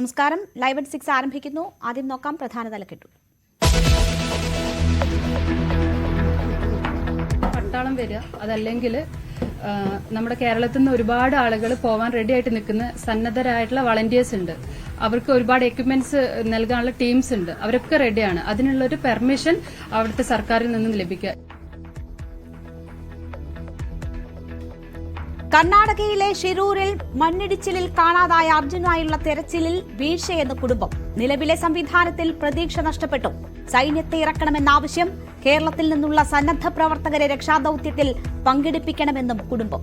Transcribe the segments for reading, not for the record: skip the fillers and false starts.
നമസ്കാരം. Live at 6 ആരംഭിക്കുന്നു. ആദ്യം നോക്കാം പ്രധാന തലക്കെട്ടു. പട്ടാളം വരിക, അതല്ലെങ്കിൽ നമ്മുടെ കേരളത്തിൽ നിന്ന് ഒരുപാട് ആളുകൾ പോവാൻ റെഡി ആയിട്ട് നിൽക്കുന്ന സന്നദ്ധരായിട്ടുള്ള വളണ്ടിയേഴ്സ് ഉണ്ട്. അവർക്ക് ഒരുപാട് എക്യുപ്മെന്റ്സ് നൽകാനുള്ള ടീംസ് ഉണ്ട്. അവരൊക്കെ റെഡിയാണ്. അതിനുള്ളൊരു പെർമിഷൻ അവിടുത്തെ സർക്കാരിൽ നിന്നും ലഭിക്കുക. കർണാടകയിലെ ഷിരൂരിൽ മണ്ണിടിച്ചിലിൽ കാണാതായ അർജുനായുള്ള തെരച്ചിലിൽ വീഴ്ചയെന്ന് കുടുംബം. നിലവിലെ സംവിധാനത്തിൽ പ്രതീക്ഷ നഷ്ടപ്പെട്ടു. സൈന്യത്തെ ഇറക്കണമെന്ന ആവശ്യം. കേരളത്തിൽ നിന്നുള്ള സന്നദ്ധ പ്രവർത്തകരെ രക്ഷാദൌത്യത്തിൽ പങ്കെടുപ്പിക്കണമെന്നും കുടുംബം.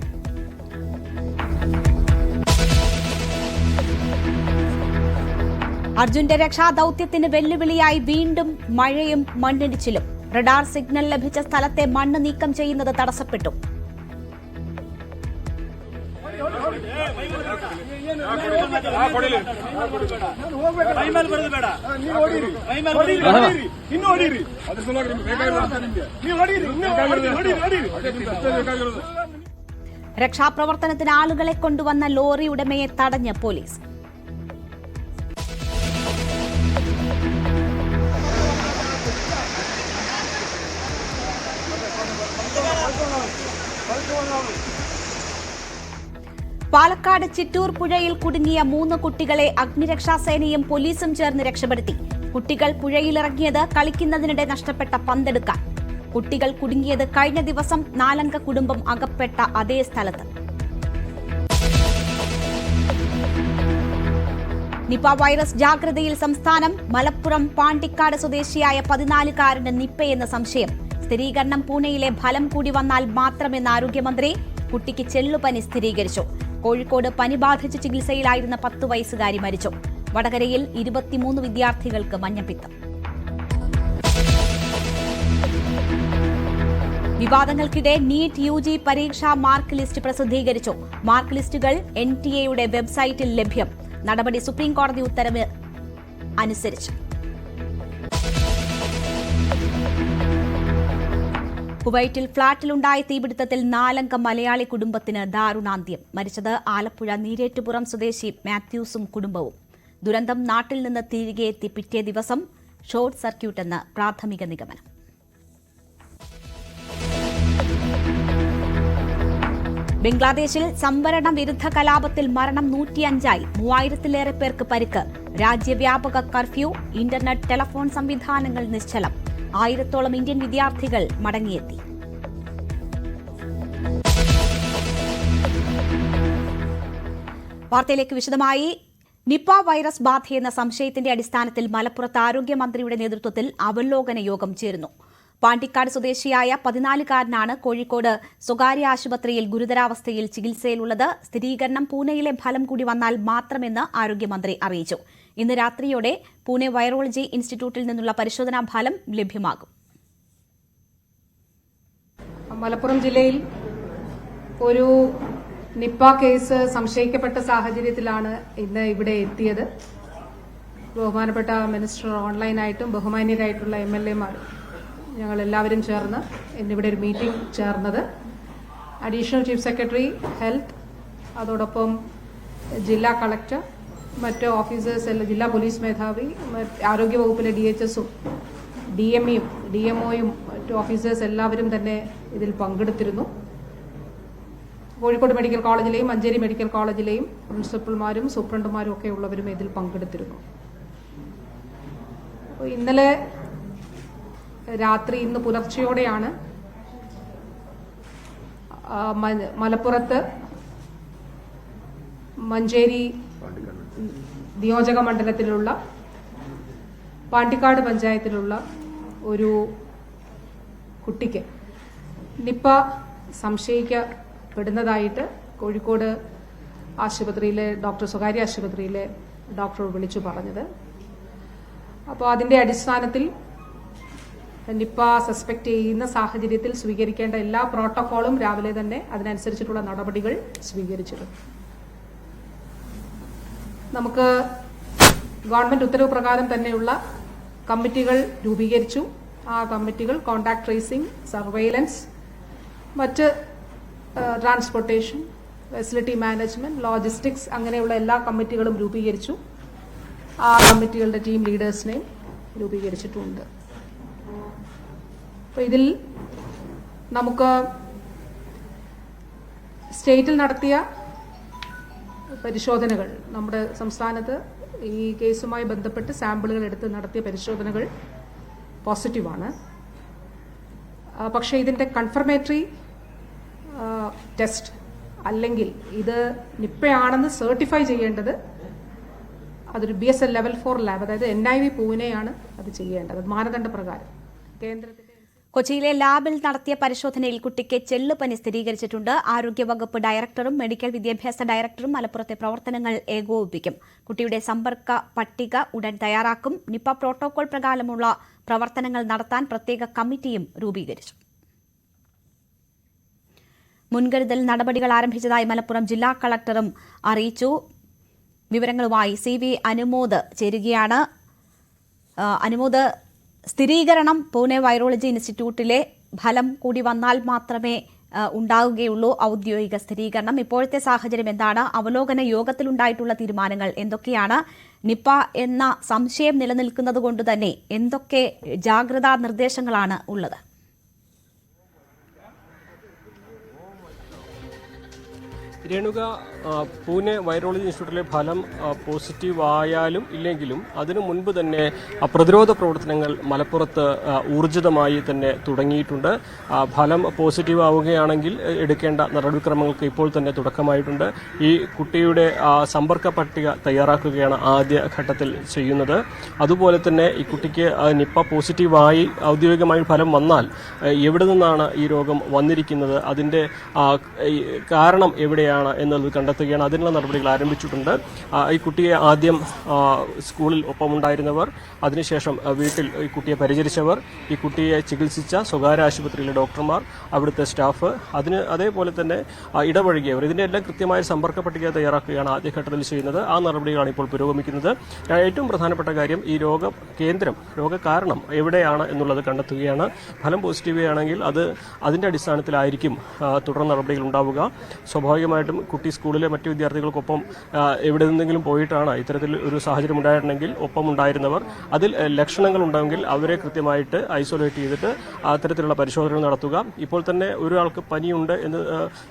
അർജുന്റെ രക്ഷാദൌത്യത്തിന് വെല്ലുവിളിയായി വീണ്ടും മഴയും മണ്ണിടിച്ചിലും. റഡാർ സിഗ്നൽ ലഭിച്ച സ്ഥലത്തെ മണ്ണ് നീക്കം ചെയ്യുന്നത് തടസ്സപ്പെട്ടു. രക്ഷാപ്രവർത്തനത്തിന് ആളുകളെ കൊണ്ടുവന്ന ലോറി ഉടമയെ തടഞ്ഞ് പോലീസ്. പാലക്കാട് ചിറ്റൂർ പുഴയിൽ കുടുങ്ങിയ 3 കുട്ടികളെ അഗ്നിരക്ഷാസേനയും പോലീസും ചേർന്ന് രക്ഷപ്പെടുത്തി. കുട്ടികൾ പുഴയിലിറങ്ങിയത് കളിക്കുന്നതിനിടെ നഷ്ടപ്പെട്ട പന്തെടുക്കാൻ. കുട്ടികൾ കുടുങ്ങിയത് കഴിഞ്ഞ ദിവസം 4-അംഗ കുടുംബം അകപ്പെട്ട അതേ സ്ഥലത്ത്. നിപ വൈറസ് ജാഗ്രതയിൽ സംസ്ഥാനം. മലപ്പുറം പാണ്ടിക്കാട് സ്വദേശിയായ 14-കാരന് നിപ്പയെന്ന സംശയം. സ്ഥിരീകരണം പൂനെയിലെ ഫലം കൂടി വന്നാൽ മാത്രമെന്ന് ആരോഗ്യമന്ത്രി. കുട്ടിക്ക് ചെള്ളുപനി സ്ഥിരീകരിച്ചു. കോഴിക്കോട് പനി ബാധിച്ച് ചികിത്സയിലായിരുന്ന 10 വയസ്സുകാരി മരിച്ചു. വടകരയിൽ 23 വിദ്യാർത്ഥികൾക്ക് മഞ്ഞപ്പിത്തം. വിവാദങ്ങൾക്കിടെ നീറ്റ് UG പരീക്ഷാ മാർക്ക് ലിസ്റ്റ് പ്രസിദ്ധീകരിച്ചു. മാർക്ക് ലിസ്റ്റുകൾ NTA വെബ്സൈറ്റിൽ ലഭ്യം. നടപടി സുപ്രീംകോടതി ഉത്തരവ് അനുസരിച്ച്. കുവൈറ്റിൽ ഫ്ളാറ്റിലുണ്ടായ തീപിടുത്തത്തിൽ 4-അംഗ മലയാളി കുടുംബത്തിന് ദാരുണാന്ത്യം. മരിച്ചത് ആലപ്പുഴ നീരേറ്റുപുറം സ്വദേശി മാത്യൂസും കുടുംബവും. ദുരന്തം നാട്ടിൽ നിന്ന് തിരികെ എത്തി പിറ്റേ ദിവസം ഷോർട്ട് സർക്യൂട്ടെന്ന് പ്രാഥമിക നിഗമനം. ബംഗ്ലാദേശിൽ സംവരണ വിരുദ്ധ കലാപത്തിൽ മരണം 105ആയി. 3000-ലേറെ പേർക്ക് പരിക്ക്. രാജ്യവ്യാപക കർഫ്യൂ. ഇന്റർനെറ്റ്, ടെലഫോൺ സംവിധാനങ്ങൾ നിശ്ചലം. 1000-ഓളം ഇന്ത്യൻ വിദ്യാർത്ഥികൾ മടങ്ങിയെത്തി. വാർത്തയിലേക്ക് വിശദമായി. നിപ വൈറസ് ബാധയെന്ന സംശയത്തിന്റെ അടിസ്ഥാനത്തിൽ മലപ്പുറത്ത് ആരോഗ്യമന്ത്രിയുടെ നേതൃത്വത്തിൽ അവലോകന യോഗം ചേർന്നു. പാണ്ടിക്കാട് സ്വദേശിയായ 14-കാരനാണ് കോഴിക്കോട് സ്വകാര്യ ആശുപത്രിയിൽ ഗുരുതരാവസ്ഥയിൽ ചികിത്സയിലുള്ളത്. സ്ഥിരീകരണം പൂനെയിലെ ഫലം കൂടി വന്നാൽ മാത്രമെന്ന് ആരോഗ്യമന്ത്രി അറിയിച്ചു. ഇന്ന് രാത്രിയോടെ പൂനെ വൈറോളജി ഇൻസ്റ്റിറ്റ്യൂട്ടിൽ നിന്നുള്ള പരിശോധനാ ഫലം ലഭ്യമാകും. മലപ്പുറം ജില്ലയിൽ ഒരു നിപ്പ കേസ് സംശയിക്കപ്പെട്ട സാഹചര്യത്തിലാണ് ഇന്ന് ഇവിടെ എത്തിയത്. ബഹുമാനപ്പെട്ട മിനിസ്റ്റർ ഓൺലൈനായിട്ടും ബഹുമാന്യരായിട്ടുള്ള MLA-മാർ ഞങ്ങൾ എല്ലാവരും ചേർന്ന് ഇന്നിവിടെ ഒരു മീറ്റിംഗ് ചേർന്നത്. അഡീഷണൽ ചീഫ് സെക്രട്ടറി ഹെൽത്ത്, അതോടൊപ്പം ജില്ലാ കളക്ടർ, മറ്റ് ഓഫീസേഴ്സ്, ജില്ലാ പോലീസ് മേധാവി, ആരോഗ്യവകുപ്പിലെ DHS-ഉം DME-യും DMO-യും മറ്റ് ഓഫീസേഴ്സ് എല്ലാവരും തന്നെ ഇതിൽ പങ്കെടുത്തിരുന്നു. കോഴിക്കോട് മെഡിക്കൽ കോളേജിലെയും മഞ്ചേരി മെഡിക്കൽ കോളേജിലെയും പ്രിൻസിപ്പൽമാരും സൂപ്രണ്ടുമാരും ഒക്കെ ഉള്ളവരും ഇതിൽ പങ്കെടുത്തിരുന്നു. ഇന്നലെ രാത്രി, ഇന്ന് പുലർച്ചെയോടെയാണ് മലപ്പുറത്ത് മഞ്ചേരി നിയോജക മണ്ഡലത്തിലുള്ള പാണ്ടിക്കാട് പഞ്ചായത്തിലുള്ള ഒരു കുട്ടിക്ക് നിപ്പ സംശയിക്കപ്പെടുന്നതായിട്ട് കോഴിക്കോട് ആശുപത്രിയിലെ സ്വകാര്യ ആശുപത്രിയിലെ ഡോക്ടർ വിളിച്ചു പറഞ്ഞത്. അപ്പോൾ അതിന്റെ അടിസ്ഥാനത്തിൽ നിപ്പ സസ്പെക്ട് ചെയ്യുന്ന സാഹചര്യത്തിൽ സ്വീകരിക്കേണ്ട എല്ലാ പ്രോട്ടോക്കോളും രാവിലെ തന്നെ അതിനനുസരിച്ചിട്ടുള്ള നടപടികൾ സ്വീകരിച്ചിരുന്നു. നമുക്ക് ഗവൺമെന്റ് ഉത്തരവ് പ്രകാരം തന്നെയുള്ള കമ്മിറ്റികൾ രൂപീകരിച്ചു. ആ കമ്മിറ്റികൾ കോണ്ടാക്ട് ട്രേസിംഗ്, സർവൈലൻസ്, മറ്റ് ട്രാൻസ്പോർട്ടേഷൻ, ഫെസിലിറ്റി മാനേജ്മെന്റ്, ലോജിസ്റ്റിക്സ് അങ്ങനെയുള്ള എല്ലാ കമ്മിറ്റികളും രൂപീകരിച്ചു. ആ കമ്മിറ്റികളുടെ ടീം ലീഡേഴ്സിനെയും രൂപീകരിച്ചിട്ടുണ്ട്. അപ്പോൾ ഇതിൽ നമുക്ക് സ്റ്റേറ്റിൽ നടത്തിയ പരിശോധനകൾ, നമ്മുടെ സംസ്ഥാനത്ത് ഈ കേസുമായി ബന്ധപ്പെട്ട് സാമ്പിളുകൾ എടുത്ത് നടത്തിയ പരിശോധനകൾ പോസിറ്റീവാണ്. പക്ഷേ ഇതിൻ്റെ കൺഫർമേറ്ററി ടെസ്റ്റ് അല്ലെങ്കിൽ ഇത് നിപ്പയാണെന്ന് സർട്ടിഫൈ ചെയ്യേണ്ടത് അതൊരു BSL ലെവൽ 4 ലാബ്, അതായത് NIV പൂനെയാണ് അത് ചെയ്യേണ്ടത് മാനദണ്ഡ പ്രകാരം. കേന്ദ്രത്തിന്റെ കൊച്ചിയിലെ ലാബിൽ നടത്തിയ പരിശോധനയിൽ കുട്ടിക്ക് ചെള്ളുപനി സ്ഥിരീകരിച്ചിട്ടുണ്ട്. ആരോഗ്യവകുപ്പ് ഡയറക്ടറും മെഡിക്കൽ വിദ്യാഭ്യാസ ഡയറക്ടറും മലപ്പുറത്തെ പ്രവർത്തനങ്ങൾ ഏകോപിപ്പിക്കും. കുട്ടിയുടെ സമ്പർക്ക പട്ടിക ഉടൻ തയ്യാറാക്കും. നിപ പ്രോട്ടോകോൾ പ്രകാരമുള്ള പ്രവർത്തനങ്ങൾ നടത്താൻ പ്രത്യേക കമ്മിറ്റിയും രൂപീകരിച്ചു. മുൻകരുതൽ നടപടികൾ ആരംഭിച്ചതായി മലപ്പുറം ജില്ലാ കളക്ടറും അറിയിച്ചു. വിവരങ്ങളുമായി CV അനുമോദ് ചേരുകയാണ്. അനുമോദ്, സ്ഥിരീകരണം പൂനെ വൈറോളജി ഇൻസ്റ്റിറ്റ്യൂട്ടിലെ ഫലം കൂടി വന്നാൽ മാത്രമേ ഉണ്ടാവുകയുള്ളൂ ഔദ്യോഗിക സ്ഥിരീകരണം. ഇപ്പോഴത്തെ സാഹചര്യം എന്താണ്? അവലോകന യോഗത്തിലുണ്ടായിട്ടുള്ള തീരുമാനങ്ങൾ എന്തൊക്കെയാണ്? നിപ എന്ന സംശയം നിലനിൽക്കുന്നത് കൊണ്ട് തന്നെ എന്തൊക്കെ ജാഗ്രതാ നിർദ്ദേശങ്ങളാണ് ഉള്ളത്? രേണുക, പൂനെ വൈറോളജി ഇൻസ്റ്റിറ്റ്യൂട്ടിലെ ഫലം പോസിറ്റീവ് ആയാലും ഇല്ലെങ്കിലും അതിനു മുൻപ് തന്നെ പ്രതിരോധ പ്രവർത്തനങ്ങൾ മലപ്പുറത്ത് ഊർജിതമായി തന്നെ തുടങ്ങിയിട്ടുണ്ട്. ഫലം പോസിറ്റീവ് ആവുകയാണെങ്കിൽ എടുക്കേണ്ട നടപടിക്രമങ്ങൾക്ക് ഇപ്പോൾ തന്നെ തുടക്കമായിട്ടുണ്ട്. ഈ കുട്ടിയുടെ സമ്പർക്ക പട്ടിക തയ്യാറാക്കുകയാണ് ആദ്യ ഘട്ടത്തിൽ ചെയ്യുന്നത്. അതുപോലെ തന്നെ ഈ കുട്ടിക്ക് നിപ്പ പോസിറ്റീവായി ഔദ്യോഗികമായി ഫലം വന്നാൽ എവിടെ നിന്നാണ് ഈ രോഗം വന്നിരിക്കുന്നത്, അതിൻ്റെ കാരണം എവിടെയാണ് എന്നുള്ളത് കണ്ടെത്തുകയാണ്. അതിനുള്ള നടപടികൾ ആരംഭിച്ചിട്ടുണ്ട്. ഈ കുട്ടിയെ ആദ്യം സ്കൂളിൽ ഒപ്പമുണ്ടായിരുന്നവർ, അതിനുശേഷം വീട്ടിൽ ഈ കുട്ടിയെ പരിചരിച്ചവർ, ഈ കുട്ടിയെ ചികിത്സിച്ച സ്വകാര്യ ആശുപത്രിയിലെ ഡോക്ടർമാർ, അവിടുത്തെ സ്റ്റാഫ്, അതേപോലെ തന്നെ ഇടപഴകിയവർ, ഇതിൻ്റെ എല്ലാം കൃത്യമായ സമ്പർക്ക പട്ടിക തയ്യാറാക്കുകയാണ് ആദ്യഘട്ടത്തിൽ ചെയ്യുന്നത്. ആ നടപടികളാണ് ഇപ്പോൾ പുരോഗമിക്കുന്നത്. ഏറ്റവും പ്രധാനപ്പെട്ട കാര്യം ഈ രോഗകാരണം എവിടെയാണ് എന്നുള്ളത് കണ്ടെത്തുകയാണ്. ഫലം പോസിറ്റീവ് ആണെങ്കിൽ അതിൻ്റെ അടിസ്ഥാനത്തിലായിരിക്കും തുടർ നടപടികൾ ഉണ്ടാവുക. സ്വാഭാവികമായിട്ടും കുട്ടി സ്കൂളിലെ മറ്റു വിദ്യാർത്ഥികൾക്കൊപ്പം എവിടെ നിന്നെങ്കിലും പോയിട്ടാണ് ഇത്തരത്തിൽ ഒരു സാഹചര്യം ഉണ്ടായിട്ടുണ്ടെങ്കിൽ ഒപ്പം ഉണ്ടായിരുന്നവർ, അതിൽ ലക്ഷണങ്ങൾ ഉണ്ടെങ്കിൽ അവരെ കൃത്യമായിട്ട് ഐസൊലേറ്റ് ചെയ്തിട്ട് അത്തരത്തിലുള്ള പരിശോധനകൾ നടത്തുക. ഇപ്പോൾ തന്നെ ഒരാൾക്ക് പനിയുണ്ട് എന്ന്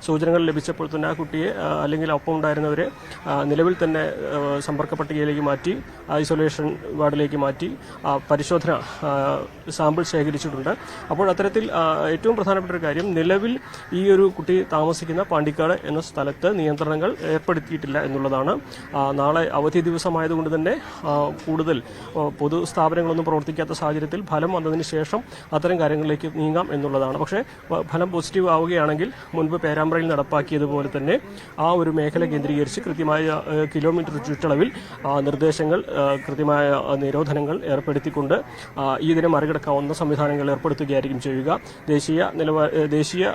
സൂചനകൾ ലഭിച്ചപ്പോൾ തന്നെ ആ കുട്ടിയെ അല്ലെങ്കിൽ ഒപ്പം ഉണ്ടായിരുന്നവരെ നിലവിൽ തന്നെ സമ്പർക്ക പട്ടികയിലേക്ക് മാറ്റി ഐസൊലേഷൻ വാർഡിലേക്ക് മാറ്റി പരിശോധന സാമ്പിൾ ശേഖരിച്ചിട്ടുണ്ട്. അപ്പോൾ അത്തരത്തിൽ ഏറ്റവും പ്രധാനപ്പെട്ട ഒരു കാര്യം, നിലവിൽ ഈ ഒരു കുട്ടി താമസിക്കുന്ന പാണ്ടിക്കാട് എന്ന സ്ഥലത്ത് നിയന്ത്രണങ്ങൾ ഏർപ്പെടുത്തിയിട്ടില്ല എന്നുള്ളതാണ്. നാളെ അവധി ദിവസമായതുകൊണ്ട് തന്നെ കൂടുതൽ പൊതു സ്ഥാപനങ്ങളൊന്നും പ്രവർത്തിക്കാത്ത സാഹചര്യത്തിൽ ഫലം വന്നതിന് ശേഷം അത്തരം കാര്യങ്ങളിലേക്ക് നീങ്ങാം എന്നുള്ളതാണ്. പക്ഷേ ഫലം പോസിറ്റീവ് ആവുകയാണെങ്കിൽ മുൻപ് പേരാമ്പ്രയിൽ നടപ്പാക്കിയതുപോലെ തന്നെ ആ ഒരു മേഖല കേന്ദ്രീകരിച്ച് കൃത്യമായ കിലോമീറ്റർ ചുറ്റളവിൽ നിർദ്ദേശങ്ങൾ, കൃത്യമായ നിരോധനങ്ങൾ ഏർപ്പെടുത്തിക്കൊണ്ട് ഇതിനെ മറികടക്കാവുന്ന സംവിധാനങ്ങൾ ഏർപ്പെടുത്തുകയായിരിക്കും ചെയ്യുക. ദേശീയ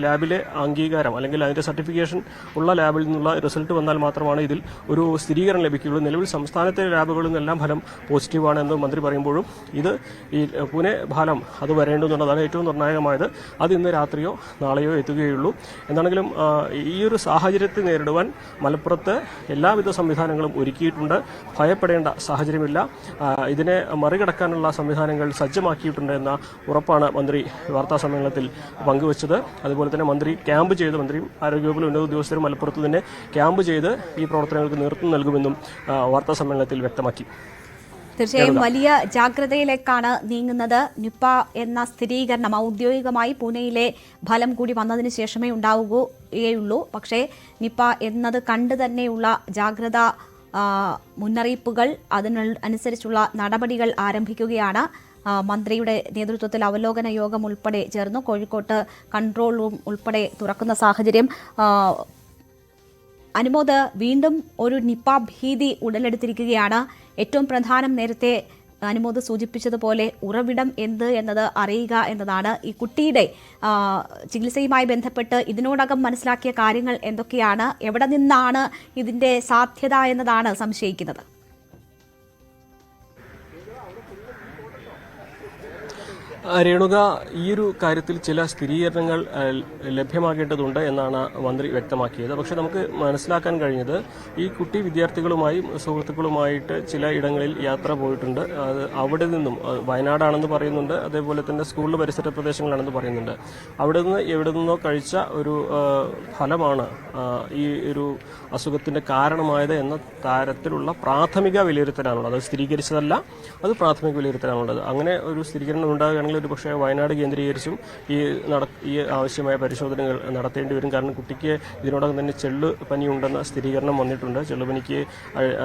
ലാബിലെ അംഗീകാരം അല്ലെങ്കിൽ അതിന്റെ സർട്ടിഫിക്കേഷൻ ഉള്ള ലാബിൽ നിന്നുള്ള റിസൾട്ട് വന്നാൽ മാത്രമാണ് ഇതിൽ ഒരു സ്ഥിരീകരണം ലഭിക്കുകയുള്ളൂ. നിലവിൽ സംസ്ഥാനത്തെ ലാബുകളിൽ നിന്നെല്ലാം ഫലം പോസിറ്റീവാണ് എന്ന് മന്ത്രി പറയുമ്പോഴും ഇത് ഈ പൂനെ ഫലം അത് വരേണ്ടതുള്ളതാണ് ഏറ്റവും നിർണായകമായത്. അത് ഇന്ന് രാത്രിയോ നാളെയോ എത്തുകയുള്ളൂ. എന്താണെങ്കിലും ഈ ഒരു സാഹചര്യത്തെ നേരിടുവാൻ മലപ്പുറത്ത് എല്ലാവിധ സംവിധാനങ്ങളും ഒരുക്കിയിട്ടുണ്ട്. ഭയപ്പെടേണ്ട സാഹചര്യമില്ല. ഇതിനെ മറികടക്കാനുള്ള സംവിധാനങ്ങൾ സജ്ജമാക്കിയിട്ടുണ്ട് എന്ന ഉറപ്പാണ് മന്ത്രി വാർത്താ സമ്മേളനത്തിൽ പങ്കുവച്ചത്. അതുപോലെ തന്നെ മന്ത്രി ക്യാമ്പ് ചെയ്ത്, മന്ത്രിയും ആരോഗ്യവകുപ്പിലെ ഉന്നത ഉദ്യോഗസ്ഥരും മലപ്പുറത്ത് തന്നെ ക്യാമ്പ് ചെയ്ത് ഈ പ്രവർത്തനങ്ങൾക്ക് നേതൃത്വം നൽകുമെന്നും വാർത്താ സമ്മേളനത്തിൽ വ്യക്തമാക്കി. തീർച്ചയായും വലിയ ജാഗ്രതയിലേക്കാണ് നീങ്ങുന്നത്. നിപ എന്ന സ്ഥിരീകരണം ഔദ്യോഗികമായി പൂനെയിലെ ഫലം കൂടി വന്നതിന് ശേഷമേ ഉണ്ടാവുകയുള്ളൂ. പക്ഷേ നിപ എന്നത് കണ്ടു തന്നെയുള്ള ജാഗ്രതാ മുന്നറിയിപ്പുകൾ, അതിനനുസരിച്ചുള്ള നടപടികൾ ആരംഭിക്കുകയാണ്. മന്ത്രിയുടെ നേതൃത്വത്തിൽ അവലോകന യോഗം ഉൾപ്പെടെ ചേർന്നു. കോഴിക്കോട്ട് കൺട്രോൾ റൂം ഉൾപ്പെടെ തുറക്കുന്ന സാഹചര്യം. അനുമോദ്, വീണ്ടും ഒരു നിപ ഭീതി ഉടലെടുത്തിരിക്കുകയാണ്. ഏറ്റവും പ്രധാനം, നേരത്തെ അനുമോദ് സൂചിപ്പിച്ചതുപോലെ ഉറവിടം എന്ത് എന്നത് അറിയുക എന്നതാണ്. ഈ കുട്ടിയുടെ ചികിത്സയുമായി ബന്ധപ്പെട്ട് ഇതിനോടകം മനസ്സിലാക്കിയ കാര്യങ്ങൾ എന്തൊക്കെയാണ്? എവിടെ നിന്നാണ് ഇതിന്റെ സാധ്യത എന്നതാണ് സംശയിക്കുന്നത്. രേണുക, ഈ ഒരു കാര്യത്തിൽ ചില സ്ഥിരീകരണങ്ങൾ ലഭ്യമാകേണ്ടതുണ്ട് എന്നാണ് മന്ത്രി വ്യക്തമാക്കിയത്. പക്ഷെ നമുക്ക് മനസ്സിലാക്കാൻ കഴിഞ്ഞത് ഈ കുട്ടി വിദ്യാർത്ഥികളുമായും സുഹൃത്തുക്കളുമായിട്ട് ചില ഇടങ്ങളിൽ യാത്ര പോയിട്ടുണ്ട്. അത് അവിടെ നിന്നും വയനാടാണെന്ന് പറയുന്നുണ്ട്, അതേപോലെ തന്നെ സ്കൂളിലെ പരിസര പ്രദേശങ്ങളാണെന്ന് പറയുന്നുണ്ട്. അവിടെ നിന്ന് എവിടെ നിന്നോ കഴിച്ച ഒരു ഫലമാണ് ഈ ഒരു അസുഖത്തിന്റെ കാരണമായത് എന്ന തരത്തിലുള്ള പ്രാഥമിക വിലയിരുത്തലാണുള്ളത്. അത് സ്ഥിരീകരിച്ചതല്ല, അത് പ്രാഥമിക വിലയിരുത്തലാണുള്ളത്. അങ്ങനെ ഒരു സ്ഥിരീകരണം ഉണ്ടാകുകയാണെങ്കിൽ ഒരു പക്ഷേ വയനാട് കേന്ദ്രീകരിച്ചും ഈ ആവശ്യമായ പരിശോധനകൾ നടത്തേണ്ടി വരും. കാരണം കുട്ടിക്ക് ഇതിനോടകം തന്നെ ചെള്ളു പനി ഉണ്ടെന്ന സ്ഥിരീകരണം വന്നിട്ടുണ്ട്. ചെള്ളുപനിക്ക്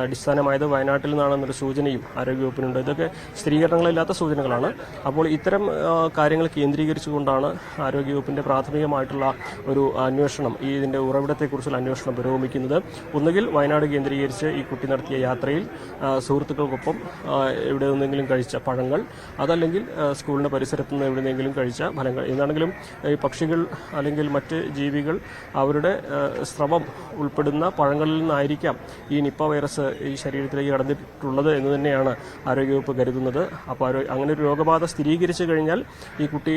അടിസ്ഥാനമായത് വയനാട്ടിൽ നിന്നാണെന്നൊരു സൂചനയും ആരോഗ്യവകുപ്പിനുണ്ട്. ഇതൊക്കെ സ്ഥിരീകരണങ്ങളില്ലാത്ത സൂചനകളാണ്. അപ്പോൾ ഇത്തരം കാര്യങ്ങൾ കേന്ദ്രീകരിച്ചുകൊണ്ടാണ് ആരോഗ്യവകുപ്പിന്റെ പ്രാഥമികമായിട്ടുള്ള ഒരു അന്വേഷണം, ഇതിന്റെ ഉറവിടത്തെക്കുറിച്ചുള്ള അന്വേഷണം പുരോഗമിക്കുന്നത്. ഒന്നുകിൽ വയനാട് കേന്ദ്രീകരിച്ച് ഈ കുട്ടി നടത്തിയ യാത്രയിൽ സുഹൃത്തുക്കൾക്കൊപ്പം എവിടെ നിന്നെങ്കിലും കഴിച്ച പഴങ്ങൾ, അതല്ലെങ്കിൽ സ്കൂളിന്റെ പരിസരത്ത് നിന്ന് എവിടെയെങ്കിലും കഴിച്ച ഫലങ്ങൾ. എന്താണെങ്കിലും ഈ പക്ഷികൾ അല്ലെങ്കിൽ മറ്റ് ജീവികൾ അവരുടെ സ്രവം ഉൾപ്പെടുന്ന പഴങ്ങളിൽ നിന്നായിരിക്കാം ഈ നിപ്പ വൈറസ് ഈ ശരീരത്തിലേക്ക് കടന്നിട്ടുള്ളത് എന്ന് തന്നെയാണ് ആരോഗ്യവകുപ്പ് കരുതുന്നത്. അപ്പോൾ അങ്ങനെ ഒരു രോഗബാധ സ്ഥിരീകരിച്ചു കഴിഞ്ഞാൽ ഈ കുട്ടി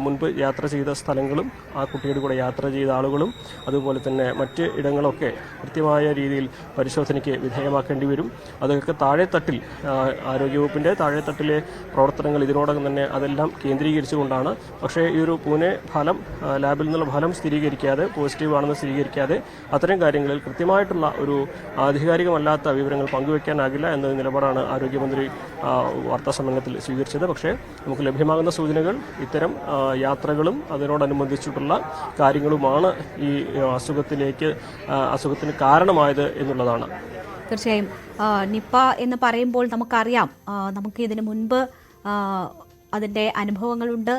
മുൻപ് യാത്ര ചെയ്ത സ്ഥലങ്ങളും ആ കുട്ടിയുടെ കൂടെ യാത്ര ചെയ്ത ആളുകളും അതുപോലെ തന്നെ മറ്റ് ഇടങ്ങളൊക്കെ കൃത്യമായ രീതിയിൽ പരിശോധനയ്ക്ക് വിധേയമാക്കേണ്ടി വരും. അതൊക്കെ താഴെത്തട്ടിൽ ആരോഗ്യവകുപ്പിന്റെ താഴെത്തട്ടിലെ പ്രവർത്തനങ്ങൾ ഇതിനോടകം തന്നെ അതെല്ലാം കേന്ദ്രീകരിച്ചുകൊണ്ടാണ്. പക്ഷേ ഈ ഒരു പൂനെ ഫലം, ലാബിൽ നിന്നുള്ള ഫലം സ്ഥിരീകരിക്കാതെ, പോസിറ്റീവ് ആണെന്ന് സ്ഥിരീകരിക്കാതെ അത്തരം കാര്യങ്ങളിൽ കൃത്യമായിട്ടുള്ള ഒരു ആധികാരികമല്ലാത്ത വിവരങ്ങൾ പങ്കുവയ്ക്കാനാകില്ല എന്ന നിലപാടാണ് ആരോഗ്യമന്ത്രി വാർത്താസമ്മേളനത്തിൽ സ്വീകരിച്ചത്. പക്ഷേ നമുക്ക് ലഭ്യമാകുന്ന സൂചനകൾ ഇത്തരം യാത്രകളും അതിനോടനുബന്ധിച്ചിട്ടുള്ള കാര്യങ്ങളുമാണ് ഈ അസുഖത്തിന് കാരണമായത് എന്നുള്ളതാണ്. തീർച്ചയായും നിപ്പ എന്ന് പറയുമ്പോൾ നമുക്കറിയാം, നമുക്ക് ഇതിനു മുൻപ് അതിൻ്റെ അനുഭവങ്ങളുണ്ട്,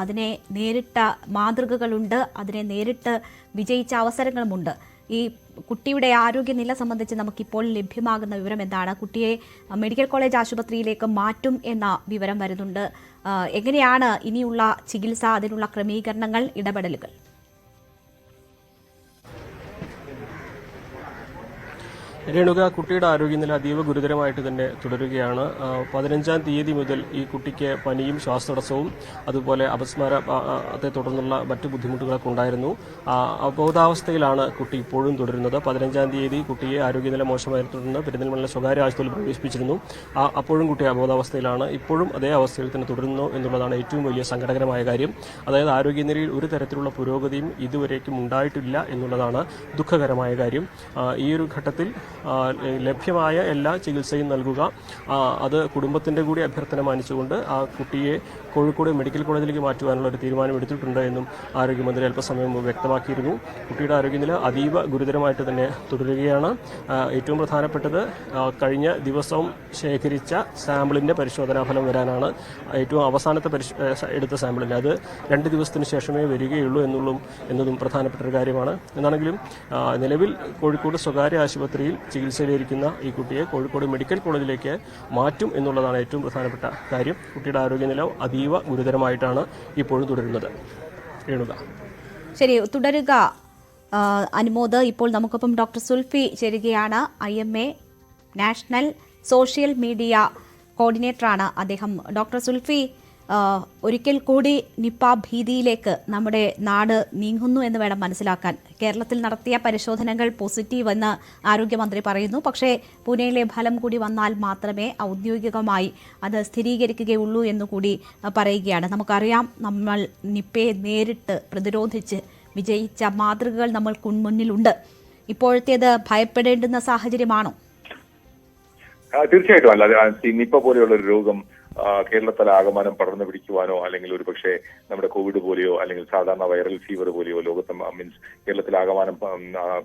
അതിനെ നേരിട്ട മാതൃകകളുണ്ട്, അതിനെ നേരിട്ട് വിജയിച്ച അവസരങ്ങളുമുണ്ട്. ഈ കുട്ടിയുടെ ആരോഗ്യനില സംബന്ധിച്ച് നമുക്കിപ്പോൾ ലഭ്യമാകുന്ന വിവരം എന്താണ്? കുട്ടിയെ മെഡിക്കൽ കോളേജ് ആശുപത്രിയിലേക്ക് മാറ്റും എന്ന വിവരം വരുന്നുണ്ട്. എങ്ങനെയാണ് ഇനിയുള്ള ചികിത്സ, അതിനുള്ള ക്രമീകരണങ്ങൾ, ഇടപെടലുകൾ? രേണുക, കുട്ടിയുടെ ആരോഗ്യനില അതീവ ഗുരുതരമായിട്ട് തന്നെ തുടരുകയാണ്. 15-ാം തീയതി മുതൽ ഈ കുട്ടിക്ക് പനിയും ശ്വാസതടസ്സവും അതുപോലെ അപസ്മാരത്തെ തുടർന്നുള്ള മറ്റു ബുദ്ധിമുട്ടുകളൊക്കെ ഉണ്ടായിരുന്നു. അബോധാവസ്ഥയിലാണ് കുട്ടി ഇപ്പോഴും തുടരുന്നത്. 15-ാം തീയതി കുട്ടിയെ ആരോഗ്യനില മോശമായി തുടർന്ന് പെരിന്തൽമണ്ണ സ്വകാര്യ ആശുപത്രിയിൽ പ്രവേശിപ്പിച്ചിരുന്നു. അപ്പോഴും കുട്ടി അബോധാവസ്ഥയിലാണ്. ഇപ്പോഴും അതേ അവസ്ഥയിൽ തന്നെ തുടരുന്നു എന്നുള്ളതാണ് ഏറ്റവും വലിയ സങ്കടകരമായ കാര്യം. അതായത് ആരോഗ്യനിലയിൽ ഒരു തരത്തിലുള്ള പുരോഗതിയും ഇതുവരേക്കും ഉണ്ടായിട്ടില്ല എന്നുള്ളതാണ് ദുഃഖകരമായ കാര്യം. ഈ ഒരു ഘട്ടത്തിൽ ലഭ്യമായ എല്ലാ ചികിത്സയും നൽകുക, അത് കുടുംബത്തിന്റെ കൂടി അഭ്യർത്ഥന മാനിച്ചുകൊണ്ട് ആ കുട്ടിയെ കോഴിക്കോട് മെഡിക്കൽ കോളേജിലേക്ക് മാറ്റുവാനുള്ള ഒരു തീരുമാനം എടുത്തിട്ടുണ്ട് എന്നും ആരോഗ്യമന്ത്രി അല്പസമയം മുമ്പ് വ്യക്തമാക്കിയിരുന്നു. കുട്ടിയുടെ ആരോഗ്യനില അതീവ ഗുരുതരമായിട്ട് തന്നെ തുടരുകയാണ്. ഏറ്റവും പ്രധാനപ്പെട്ടത് കഴിഞ്ഞ ദിവസം ശേഖരിച്ച സാമ്പിളിന്റെ പരിശോധനാ ഫലം വരാനാണ്. ഏറ്റവും അവസാനത്തെ എടുത്ത സാമ്പിളിന് അത് 2 ദിവസത്തിന് ശേഷമേ വരികയുള്ളൂ എന്നതും പ്രധാനപ്പെട്ട ഒരു കാര്യമാണ്. എന്നാണെങ്കിലും നിലവിൽ കോഴിക്കോട് സ്വകാര്യ ആശുപത്രിയിൽ ചികിത്സയിലിരിക്കുന്ന ഈ കുട്ടിയെ കോഴിക്കോട് മെഡിക്കൽ കോളേജിലേക്ക് മാറ്റും എന്നുള്ളതാണ് ഏറ്റവും പ്രധാനപ്പെട്ട കാര്യം. കുട്ടിയുടെ ആരോഗ്യനില അതീവ ഗുരുതരമായിട്ടാണ് ഇപ്പോഴും തുടരുന്നത്. രേണുക, ശരി, തുടരുക അനുമോദ്. ഇപ്പോൾ നമുക്കൊപ്പം ഡോക്ടർ സുൽഫി ചേരുകയാണ്. IMA നാഷണൽ സോഷ്യൽ മീഡിയ കോർഡിനേറ്ററാണ് അദ്ദേഹം. ഡോക്ടർ സുൽഫി, ഒരിക്കൽ കൂടി നിപ്പ ഭീതിയിലേക്ക് നമ്മുടെ നാട് നീങ്ങുന്നു എന്ന് വേണം മനസ്സിലാക്കാൻ. കേരളത്തിൽ നടത്തിയ പരിശോധനകൾ പോസിറ്റീവ് എന്ന് ആരോഗ്യമന്ത്രി പറയുന്നു. പക്ഷേ പൂനെയിലെ ഫലം കൂടി വന്നാൽ മാത്രമേ ഔദ്യോഗികമായി അത് സ്ഥിരീകരിക്കുകയുള്ളൂ എന്നുകൂടി പറയുകയാണ്. നമുക്കറിയാം, നമ്മൾ നിപ്പയെ നേരിട്ട് പ്രതിരോധിച്ച് വിജയിച്ച മാതൃകകൾ നമ്മൾ മുന്നിലുണ്ട്. ഇപ്പോഴത്തേത് ഭയപ്പെടേണ്ടുന്ന സാഹചര്യമാണോ? തീർച്ചയായിട്ടും അല്ല. നിപ്പ പോലെയുള്ള ഒരു രോഗം കേരളത്തിൽ ആകമാനം പടർന്നു പിടിക്കുവാനോ അല്ലെങ്കിൽ ഒരു പക്ഷേ നമ്മുടെ കോവിഡ് പോലെയോ അല്ലെങ്കിൽ സാധാരണ വൈറൽ ഫീവർ പോലെയോ ലോകത്ത് കേരളത്തിൽ ആകമാനം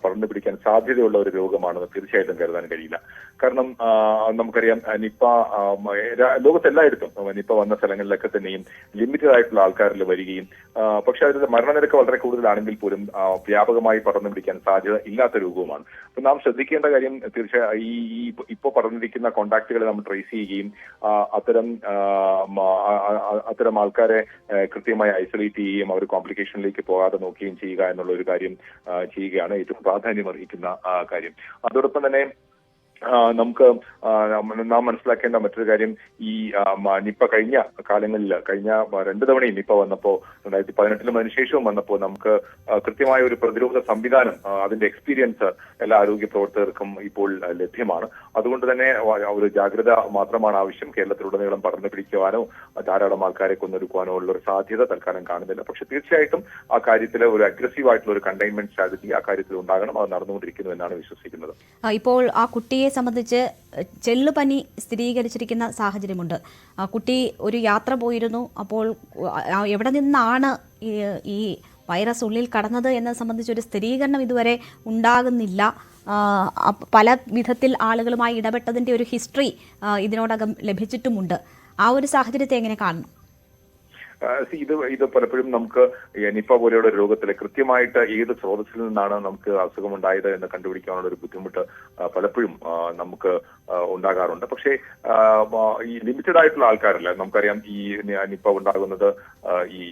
പടർന്നു പിടിക്കാൻ സാധ്യതയുള്ള ഒരു രോഗമാണെന്ന് തീർച്ചയായിട്ടും കരുതാൻ കഴിയില്ല. കാരണം നമുക്കറിയാം, നിപ്പ ലോകത്തെല്ലായിടത്തും നിപ്പ വന്ന സ്ഥലങ്ങളിലൊക്കെ തന്നെയും ലിമിറ്റഡ് ആയിട്ടുള്ള ആൾക്കാരിൽ വരികയും പക്ഷെ അതിന്റെ മരണനിരക്ക് വളരെ കൂടുതലാണെങ്കിൽ പോലും വ്യാപകമായി പടർന്നു പിടിക്കാൻ സാധ്യത ഇല്ലാത്ത രോഗവുമാണ്. അപ്പൊ നാം ശ്രദ്ധിക്കേണ്ട കാര്യം തീർച്ചയായും ഈ ഇപ്പോൾ പടർന്നിരിക്കുന്ന കോണ്ടാക്റ്റുകളെ നമ്മൾ ട്രേസ് ചെയ്യുകയും അത്തരം ആൾക്കാരെ കൃത്യമായി ഐസൊലേറ്റ് ചെയ്യുകയും അവർ കോംപ്ലിക്കേഷനിലേക്ക് പോകാതെ നോക്കുകയും ചെയ്യുക എന്നുള്ള ഒരു കാര്യം ചെയ്യുകയാണ് ഏറ്റവും പ്രാധാന്യം അർഹിക്കുന്ന കാര്യം. അതോടൊപ്പം തന്നെ നമുക്ക് നാം മനസ്സിലാക്കേണ്ട മറ്റൊരു കാര്യം, ഈ നിപ്പ കഴിഞ്ഞ കാലങ്ങളിൽ കഴിഞ്ഞ 2 തവണയും നിപ്പ വന്നപ്പോൾ 2018 അതിനുശേഷവും വന്നപ്പോൾ നമുക്ക് കൃത്യമായ ഒരു പ്രതിരോധ സംവിധാനം, അതിന്റെ എക്സ്പീരിയൻസ് എല്ലാ ആരോഗ്യ പ്രവർത്തകർക്കും ഇപ്പോൾ ലഭ്യമാണ്. അതുകൊണ്ട് തന്നെ ഒരു ജാഗ്രത മാത്രമാണ് ആവശ്യം. കേരളത്തിലുടനീളം പടർന്നു പിടിക്കുവാനോ ധാരാളം ആൾക്കാരെ കൊന്നൊടുക്കുവാനോ ഉള്ള ഒരു സാധ്യത തൽക്കാലം കാണുന്നില്ല. പക്ഷെ തീർച്ചയായിട്ടും ആ കാര്യത്തിൽ ഒരു അഗ്രസീവ് ആയിട്ടുള്ള ഒരു കണ്ടെയ്ൻമെന്റ് സ്ട്രാറ്റജി ആ കാര്യത്തിൽ ഉണ്ടാകണം. അത് നടന്നുകൊണ്ടിരിക്കുന്നു എന്നാണ് വിശ്വസിക്കുന്നത്. ഇപ്പോൾ ആ കുട്ടിയെ സംബന്ധിച്ച് ചെള്ളുപനി സ്ഥിരീകരിച്ചിരിക്കുന്ന സാഹചര്യമുണ്ട്. കുട്ടി ഒരു യാത്ര പോയിരുന്നു. അപ്പോൾ എവിടെ നിന്നാണ് ഈ വൈറസ് ഉള്ളിൽ കടന്നത് എന്നത് സംബന്ധിച്ചൊരു സ്ഥിരീകരണം ഇതുവരെ ഉണ്ടാകുന്നില്ല. പല വിധത്തിൽ ആളുകളുമായി ഇടപെട്ടതിൻ്റെ ഒരു ഹിസ്റ്ററി ഇതിനോടകം ലഭിച്ചിട്ടുമുണ്ട്. ആ ഒരു സാഹചര്യത്തെ എങ്ങനെ കാണുന്നു? ഇത് പലപ്പോഴും നമുക്ക് നിപ്പ പോലെയുള്ള രോഗത്തിലെ കൃത്യമായിട്ട് ഏത് സ്രോതസ്സിൽ നിന്നാണ് നമുക്ക് അസുഖമുണ്ടായത് എന്ന് കണ്ടുപിടിക്കാനുള്ള ഒരു ബുദ്ധിമുട്ട് പലപ്പോഴും നമുക്ക് ഉണ്ടാകാറുണ്ട്. പക്ഷേ ഈ ലിമിറ്റഡ് ആയിട്ടുള്ള ആൾക്കാരല്ല, നമുക്കറിയാം ഈ നിപ്പ ഉണ്ടാകുന്നത് ഈ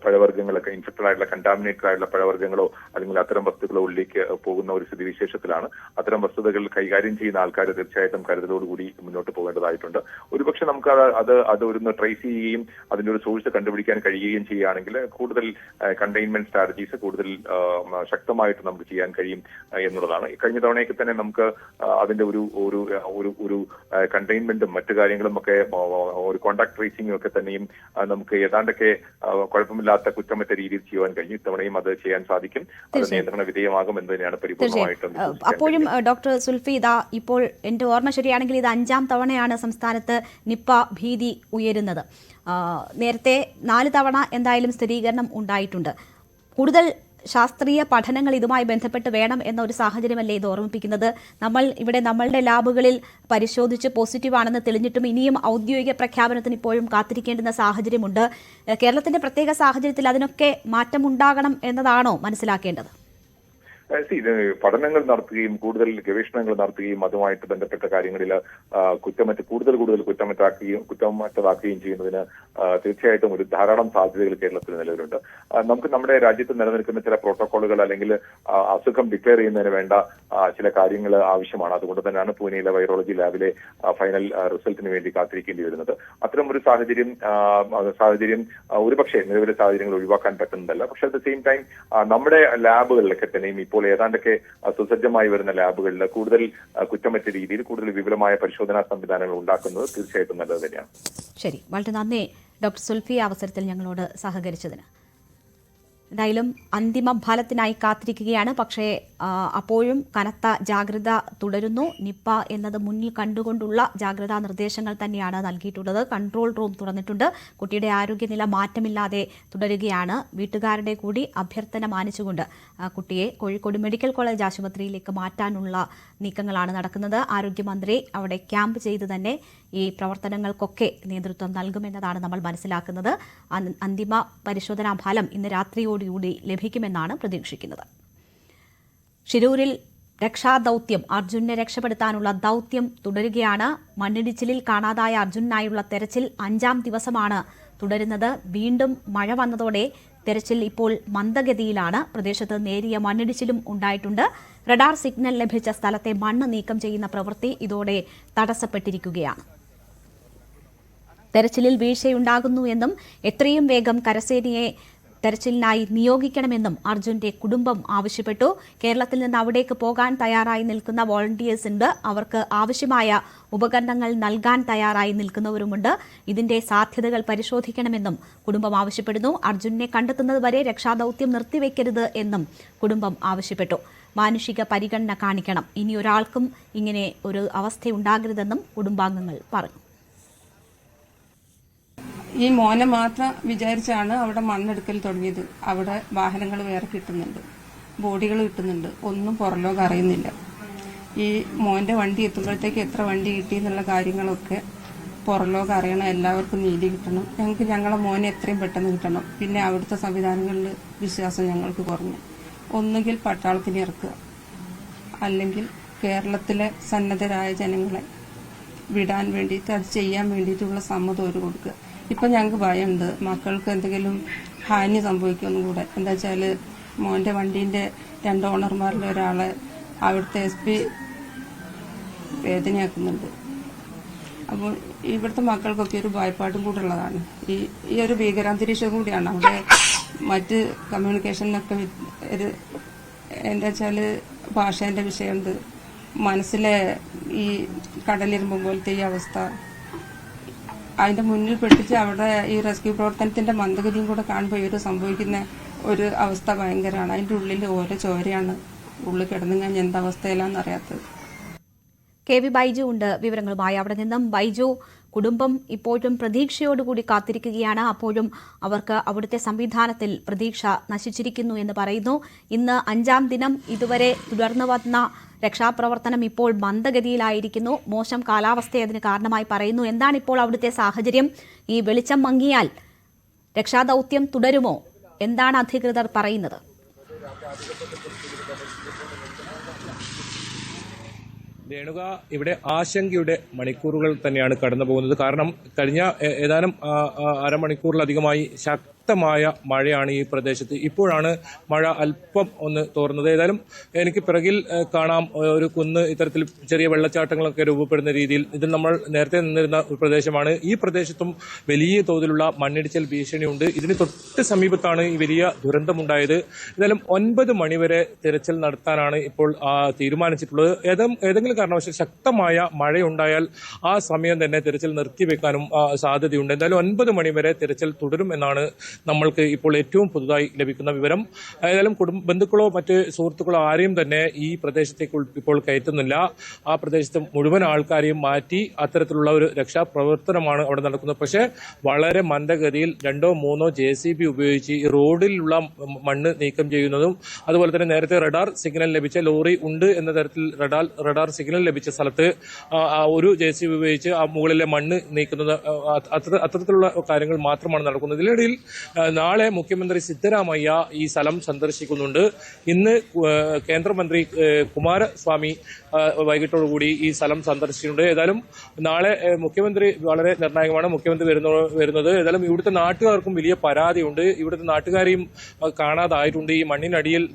പഴവർഗ്ഗങ്ങളൊക്കെ ഇൻഫെക്റ്റഡ് ആയിട്ടുള്ള കണ്ടാമിനേറ്റഡ് ആയിട്ടുള്ള പഴവർഗ്ഗങ്ങളോ അല്ലെങ്കിൽ അത്തരം വസ്തുക്കളോ ഉള്ളിലേക്ക് പോകുന്ന ഒരു സ്ഥിതിവിശേഷത്തിലാണ്. അത്തരം വസ്തുതകൾ കൈകാര്യം ചെയ്യുന്ന ആൾക്കാർ തീർച്ചയായിട്ടും കരുതലോടുകൂടി മുന്നോട്ട് പോകേണ്ടതായിട്ടുണ്ട്. ഒരുപക്ഷെ നമുക്ക് അത് ഒരു ട്രേസ് ചെയ്യുകയും അതിന്റെ ഒരു സോഴ്സ് കണ്ടുപിടിക്കാൻ കഴിയുകയും ചെയ്യുകയാണെങ്കിൽ കൂടുതൽ കണ്ടെയ്ൻമെന്റ് സ്ട്രാറ്റജീസ് കൂടുതൽ ശക്തമായിട്ട് നമുക്ക് ചെയ്യാൻ കഴിയും എന്നുള്ളതാണ്. കഴിഞ്ഞ തവണയൊക്കെ തന്നെ നമുക്ക് അതിന്റെ ഒരു കണ്ടെയ്ൻമെന്റും മറ്റു കാര്യങ്ങളും ഒക്കെ ഒരു കോണ്ടാക്ട് ട്രേസിംഗും ഒക്കെ തന്നെയും നമുക്ക് ഏതാണ്ടൊക്കെ കുഴപ്പമില്ലാത്ത കുറ്റമറ്റ രീതിയിൽ ചെയ്യുവാൻ കഴിഞ്ഞു. ഇത്തവണയും അത് ചെയ്യാൻ സാധിക്കും. അത് നിയന്ത്രണ വിധേയമാകും എന്ന് തന്നെയാണ് പരിപൂർണമായിട്ടും. അപ്പോഴും ഡോക്ടർ സുൽഫി, ഇപ്പോൾ എന്റെ ഓർമ്മ ശരിയാണെങ്കിൽ ഇത് 5ാം തവണയാണ് സംസ്ഥാനത്ത് നിപ്പ ഭീതി ഉയരുന്നത്. നേരത്തെ 4 തവണ എന്തായാലും സ്ഥിരീകരണം ഉണ്ടായിട്ടുണ്ട്. കൂടുതൽ ശാസ്ത്രീയ പഠനങ്ങൾ ഇതുമായി ബന്ധപ്പെട്ട് വേണം എന്ന ഒരു സാഹചര്യമല്ലേ ഇത് ഓർമ്മിപ്പിക്കുന്നത്? നമ്മൾ ഇവിടെ നമ്മളുടെ ലാബുകളിൽ പരിശോധിച്ച് പോസിറ്റീവാണെന്ന് തെളിഞ്ഞിട്ടും ഇനിയും ഔദ്യോഗിക പ്രഖ്യാപനത്തിന് ഇപ്പോഴും കാത്തിരിക്കേണ്ടുന്ന സാഹചര്യമുണ്ട്. കേരളത്തിന്റെ പ്രത്യേക സാഹചര്യത്തിൽ അതിനൊക്കെ മാറ്റമുണ്ടാകണം എന്നതാണോ മനസ്സിലാക്കേണ്ടത്? പഠനങ്ങൾ നടത്തുകയും കൂടുതൽ ഗവേഷണങ്ങൾ നടത്തുകയും അതുമായിട്ട് ബന്ധപ്പെട്ട കാര്യങ്ങളിൽ കൂടുതൽ കുറ്റമറ്റതാക്കുകയും ചെയ്യുന്നതിന് തീർച്ചയായിട്ടും ഒരു ധാരാളം സാധ്യതകൾ കേരളത്തിൽ നിലവിലുണ്ട്. നമുക്ക് നമ്മുടെ രാജ്യത്ത് നിലനിൽക്കുന്ന ചില പ്രോട്ടോകോളുകൾ അല്ലെങ്കിൽ അസുഖം ഡിക്ലെയർ ചെയ്യുന്നതിന് വേണ്ട ചില കാര്യങ്ങൾ ആവശ്യമാണ്. അതുകൊണ്ട് തന്നെയാണ് പൂനെയിലെ വൈറോളജി ലാബിലെ ഫൈനൽ റിസൾട്ടിന് വേണ്ടി കാത്തിരിക്കേണ്ടി വരുന്നത്. അത്തരം ഒരു സാഹചര്യം ഒരുപക്ഷെ നിലവിലെ സാഹചര്യങ്ങൾ ഒഴിവാക്കാൻ പറ്റുന്നതല്ല. പക്ഷെ അറ്റ് ദ സെയിം ടൈം നമ്മുടെ ലാബുകളിലൊക്കെ തന്നെയും ഇപ്പോൾ ഏതാണ്ടൊക്കെ സുസജ്ജമായി വരുന്ന ലാബുകളിൽ കൂടുതൽ കുറ്റമറ്റ രീതിയിൽ കൂടുതൽ വിപുലമായ പരിശോധനാ സംവിധാനങ്ങൾ ഉണ്ടാക്കുന്നത് തീർച്ചയായിട്ടും നല്ലത് തന്നെയാണ്. ശരി, വളരെ നന്ദി ഡോക്ടർ സുൽഫി അവസരത്തിൽ ഞങ്ങളോട് സഹകരിച്ചതിന്. എന്തായാലും അന്തിമ ഫലത്തിനായി കാത്തിരിക്കുകയാണ്. പക്ഷേ അപ്പോഴും കനത്ത ജാഗ്രത തുടരുന്നു. നിപ്പ എന്നത് മുന്നിൽ കണ്ടുകൊണ്ടുള്ള ജാഗ്രതാ നിർദ്ദേശങ്ങൾ തന്നെയാണ് നൽകിയിട്ടുള്ളത്. കൺട്രോൾ റൂം തുറന്നിട്ടുണ്ട്. കുട്ടിയുടെ ആരോഗ്യനില മാറ്റമില്ലാതെ തുടരുകയാണ്. വീട്ടുകാരുടെ കൂടി അഭ്യർത്ഥന മാനിച്ചുകൊണ്ട് കുട്ടിയെ കോഴിക്കോട് മെഡിക്കൽ കോളേജ് ആശുപത്രിയിലേക്ക് മാറ്റാനുള്ള നീക്കങ്ങളാണ് നടക്കുന്നത്. ആരോഗ്യമന്ത്രി അവിടെ ക്യാമ്പ് ചെയ്ത് തന്നെ ഈ പ്രവർത്തനങ്ങൾക്കൊക്കെ നേതൃത്വം നൽകുമെന്നതാണ് നമ്മൾ മനസ്സിലാക്കുന്നത്. അന്തിമ പരിശോധനാ ഫലം ഇന്ന് രാത്രിയോടുകൂടി ലഭിക്കുമെന്നാണ് പ്രതീക്ഷിക്കുന്നത്. ഷിരൂരിൽ രക്ഷാദൌത്യം, അർജുനെ രക്ഷപ്പെടുത്താനുള്ള ദൌത്യം തുടരുകയാണ്. മണ്ണിടിച്ചിലിൽ കാണാതായ അർജുനായുള്ള തെരച്ചിൽ 5ാം ദിവസമാണ് തുടരുന്നത്. വീണ്ടും മഴ വന്നതോടെ തെരച്ചിൽ ഇപ്പോൾ മന്ദഗതിയിലാണ്. പ്രദേശത്ത് നേരിയ മണ്ണിടിച്ചിലും ഉണ്ടായിട്ടുണ്ട്. റഡാർ സിഗ്നൽ ലഭിച്ച സ്ഥലത്തെ മണ്ണ് നീക്കം ചെയ്യുന്ന പ്രവൃത്തി ഇതോടെ തടസ്സപ്പെട്ടിരിക്കുകയാണ്. തെരച്ചിലിൽ വീഴ്ചയുണ്ടാകുന്നു എന്നും എത്രയും വേഗം കരസേനയെ തെരച്ചിലിനായി നിയോഗിക്കണമെന്നും അർജുന്റെ കുടുംബം ആവശ്യപ്പെട്ടു. കേരളത്തിൽ നിന്ന് അവിടേക്ക് പോകാൻ തയ്യാറായി നിൽക്കുന്ന വോളണ്ടിയേഴ്സ് ഉണ്ട്. അവർക്ക് ആവശ്യമായ ഉപകരണങ്ങൾ നൽകാൻ തയ്യാറായി നിൽക്കുന്നവരുമുണ്ട്. ഇതിന്റെ സാധ്യതകൾ പരിശോധിക്കണമെന്നും കുടുംബം ആവശ്യപ്പെടുന്നു. അർജുനെ കണ്ടെത്തുന്നതുവരെ രക്ഷാദൌത്യം നിർത്തിവെക്കരുത് എന്നും കുടുംബം ആവശ്യപ്പെട്ടു. മാനുഷിക പരിഗണന കാണിക്കണം. ഇനി ഒരാൾക്കും ഇങ്ങനെ ഒരു അവസ്ഥയുണ്ടാകരുതെന്നും കുടുംബാംഗങ്ങൾ പറഞ്ഞു. ഈ മോനെ മാത്രം വിചാരിച്ചാണ് അവിടെ മണ്ണെടുക്കൽ തുടങ്ങിയത്. അവിടെ വാഹനങ്ങൾ വേറെ കിട്ടുന്നുണ്ട്, ബോഡികൾ കിട്ടുന്നുണ്ട്, ഒന്നും പുറലോകം അറിയുന്നില്ല. ഈ മോന്റെ വണ്ടി എത്തുമ്പോഴത്തേക്ക് എത്ര വണ്ടി കിട്ടി എന്നുള്ള കാര്യങ്ങളൊക്കെ പുറലോകം അറിയണം. എല്ലാവർക്കും നീതി കിട്ടണം. ഞങ്ങൾക്ക് ഞങ്ങളെ മോനെ എത്രയും പെട്ടെന്ന് കിട്ടണം. പിന്നെ അവിടുത്തെ സംവിധാനങ്ങളിൽ വിശ്വാസം ഞങ്ങൾക്ക് കുറഞ്ഞു. ഒന്നുകിൽ പട്ടാളത്തിന് ഇറക്കുക, അല്ലെങ്കിൽ കേരളത്തിലെ സന്നദ്ധരായ ജനങ്ങളെ വിടാൻ വേണ്ടിയിട്ട് അത് ചെയ്യാൻ വേണ്ടിയിട്ടുള്ള സമ്മതം ഒരു കൊടുക്കുക. ഇപ്പം ഞങ്ങൾക്ക് ഭയമുണ്ട് മക്കൾക്ക് എന്തെങ്കിലും ഹാനി സംഭവിക്കുമെന്നും കൂടെ. എന്താ വെച്ചാൽ മോന്റെ വണ്ടീന്റെ 2 ഓണർമാരിൽ ഒരാളെ അവിടുത്തെ SP വേദനയാക്കുന്നുണ്ട്. അപ്പോൾ ഇവിടുത്തെ മക്കൾക്കൊക്കെ ഒരു ഭയപ്പാടും കൂടെ ഉള്ളതാണ്. ഈ ഒരു ഭീകരാന്തരീക്ഷം കൂടിയാണ്. അവിടെ മറ്റ് കമ്മ്യൂണിക്കേഷനൊക്കെ ഒരു എന്താ വെച്ചാൽ ഭാഷേന്റെ വിഷയമുണ്ട്. മനസ്സിലെ ഈ കടലിരുമ്പ് പോലത്തെ ഈ അവസ്ഥ അതിന്റെ മുന്നിൽ പെട്ടിച്ച് അവിടെ ഈ റെസ്ക്യൂ പ്രവർത്തനത്തിന്റെ മന്ദഗതിയും കൂടെ കാണുമ്പോൾ ഒരു സംഭവിക്കുന്ന ഒരു അവസ്ഥ ഭയങ്കരമാണ്. അതിന്റെ ഉള്ളിൽ ഓരോ ചോരയാണ് ഉള്ളിൽ കിടന്നു കഴിഞ്ഞാൽ എന്തവസ്ഥയിലാണെന്ന് അറിയാത്തത്. കെ വി ബൈജു ഉണ്ട് വിവരങ്ങളുമായി. അവിടെ നിന്നും ബൈജു, കുടുംബം ഇപ്പോഴും പ്രതീക്ഷയോടുകൂടി കാത്തിരിക്കുകയാണ്. അപ്പോഴും അവർക്ക് അവിടുത്തെ സംവിധാനത്തിൽ പ്രതീക്ഷ നശിച്ചിരിക്കുന്നു എന്ന് പറയുന്നു. ഇന്ന് 5-ാം ദിനം ഇതുവരെ തുടർന്നു വന്ന രക്ഷാപ്രവർത്തനം ഇപ്പോൾ മന്ദഗതിയിലായിരിക്കുന്നു. മോശം കാലാവസ്ഥ അതിന് കാരണമായി പറയുന്നു. എന്താണ് ഇപ്പോൾ അവിടുത്തെ സാഹചര്യം? ഈ വെളിച്ചം മങ്ങിയാൽ രക്ഷാദൌത്യം തുടരുമോ? എന്താണ് അധികൃതർ പറയുന്നത്? രേണുക, ഇവിടെ ആശങ്കയുടെ മണിക്കൂറുകൾ തന്നെയാണ് കടന്നു പോകുന്നത്. കാരണം കഴിഞ്ഞ ഏതാനും അരമണിക്കൂറിലധികമായി ശക്തമായ മഴയാണ് ഈ പ്രദേശത്ത്. ഇപ്പോഴാണ് മഴ അല്പം ഒന്ന് തോർന്നത്. ഏതായാലും എനിക്ക് പിറകിൽ കാണാം ഒരു കുന്ന്, ഇത്തരത്തിൽ ചെറിയ വെള്ളച്ചാട്ടങ്ങളൊക്കെ രൂപപ്പെടുന്ന രീതിയിൽ. ഇത് നമ്മൾ നേരത്തെ നിന്നിരുന്ന ഒരു പ്രദേശമാണ്. ഈ പ്രദേശത്തും വലിയ തോതിലുള്ള മണ്ണിടിച്ചിൽ ഭീഷണിയുണ്ട്. ഇതിന് തൊട്ട് സമീപത്താണ് ഈ വലിയ ദുരന്തമുണ്ടായത്. ഏതായാലും 9 മണിവരെ തിരച്ചിൽ നടത്താനാണ് ഇപ്പോൾ തീരുമാനിച്ചിട്ടുള്ളത്. ഏതെങ്കിലും കാരണവശാൽ ശക്തമായ മഴയുണ്ടായാൽ ആ സമയം തന്നെ തിരച്ചിൽ നിർത്തിവെക്കാനും സാധ്യതയുണ്ട്. എന്തായാലും 9 മണിവരെ തിരച്ചിൽ തുടരും എന്നാണ് നമ്മൾക്ക് ഇപ്പോൾ ഏറ്റവും പുതുതായി ലഭിക്കുന്ന വിവരം. ഏതായാലും ബന്ധുക്കളോ മറ്റ് സുഹൃത്തുക്കളോ ആരെയും തന്നെ ഈ പ്രദേശത്തേക്ക് ഇപ്പോൾ കയറ്റുന്നില്ല. ആ പ്രദേശത്ത് മുഴുവൻ ആൾക്കാരെയും മാറ്റി അത്തരത്തിലുള്ള ഒരു രക്ഷാപ്രവർത്തനമാണ് അവിടെ നടക്കുന്നത്. പക്ഷേ വളരെ മന്ദഗതിയിൽ 2-3 JCB ഉപയോഗിച്ച് ഈ റോഡിലുള്ള മണ്ണ് നീക്കം ചെയ്യുന്നതും, അതുപോലെ തന്നെ നേരത്തെ റഡാർ സിഗ്നൽ ലഭിച്ച ലോറി ഉണ്ട് എന്ന തരത്തിൽ റഡാർ സിഗ്നൽ ലഭിച്ച സ്ഥലത്ത് ഒരു JCB ഉപയോഗിച്ച് ആ മുകളിലെ മണ്ണ് നീക്കുന്നത്, അത്തരത്തിലുള്ള കാര്യങ്ങൾ മാത്രമാണ് നടക്കുന്നത്. ഇതിനിടയിൽ നാളെ മുഖ്യമന്ത്രി സിദ്ധരാമയ്യ ഈ സ്ഥലം സന്ദർശിക്കുന്നുണ്ട്. ഇന്ന് കേന്ദ്രമന്ത്രി കുമാരസ്വാമി വൈകിട്ടോടുകൂടി ഈ സ്ഥലം സന്ദർശിച്ചിട്ടുണ്ട്. ഏതായാലും നാളെ മുഖ്യമന്ത്രി വളരെ നിർണായകമാണ്. മുഖ്യമന്ത്രി വരുന്നത് ഏതായാലും ഇവിടുത്തെ നാട്ടുകാർക്കും വലിയ പരാതിയുണ്ട്. ഇവിടുത്തെ നാട്ടുകാരെയും കാണാതായിട്ടുണ്ട്. ഈ മണ്ണിനടിയിൽ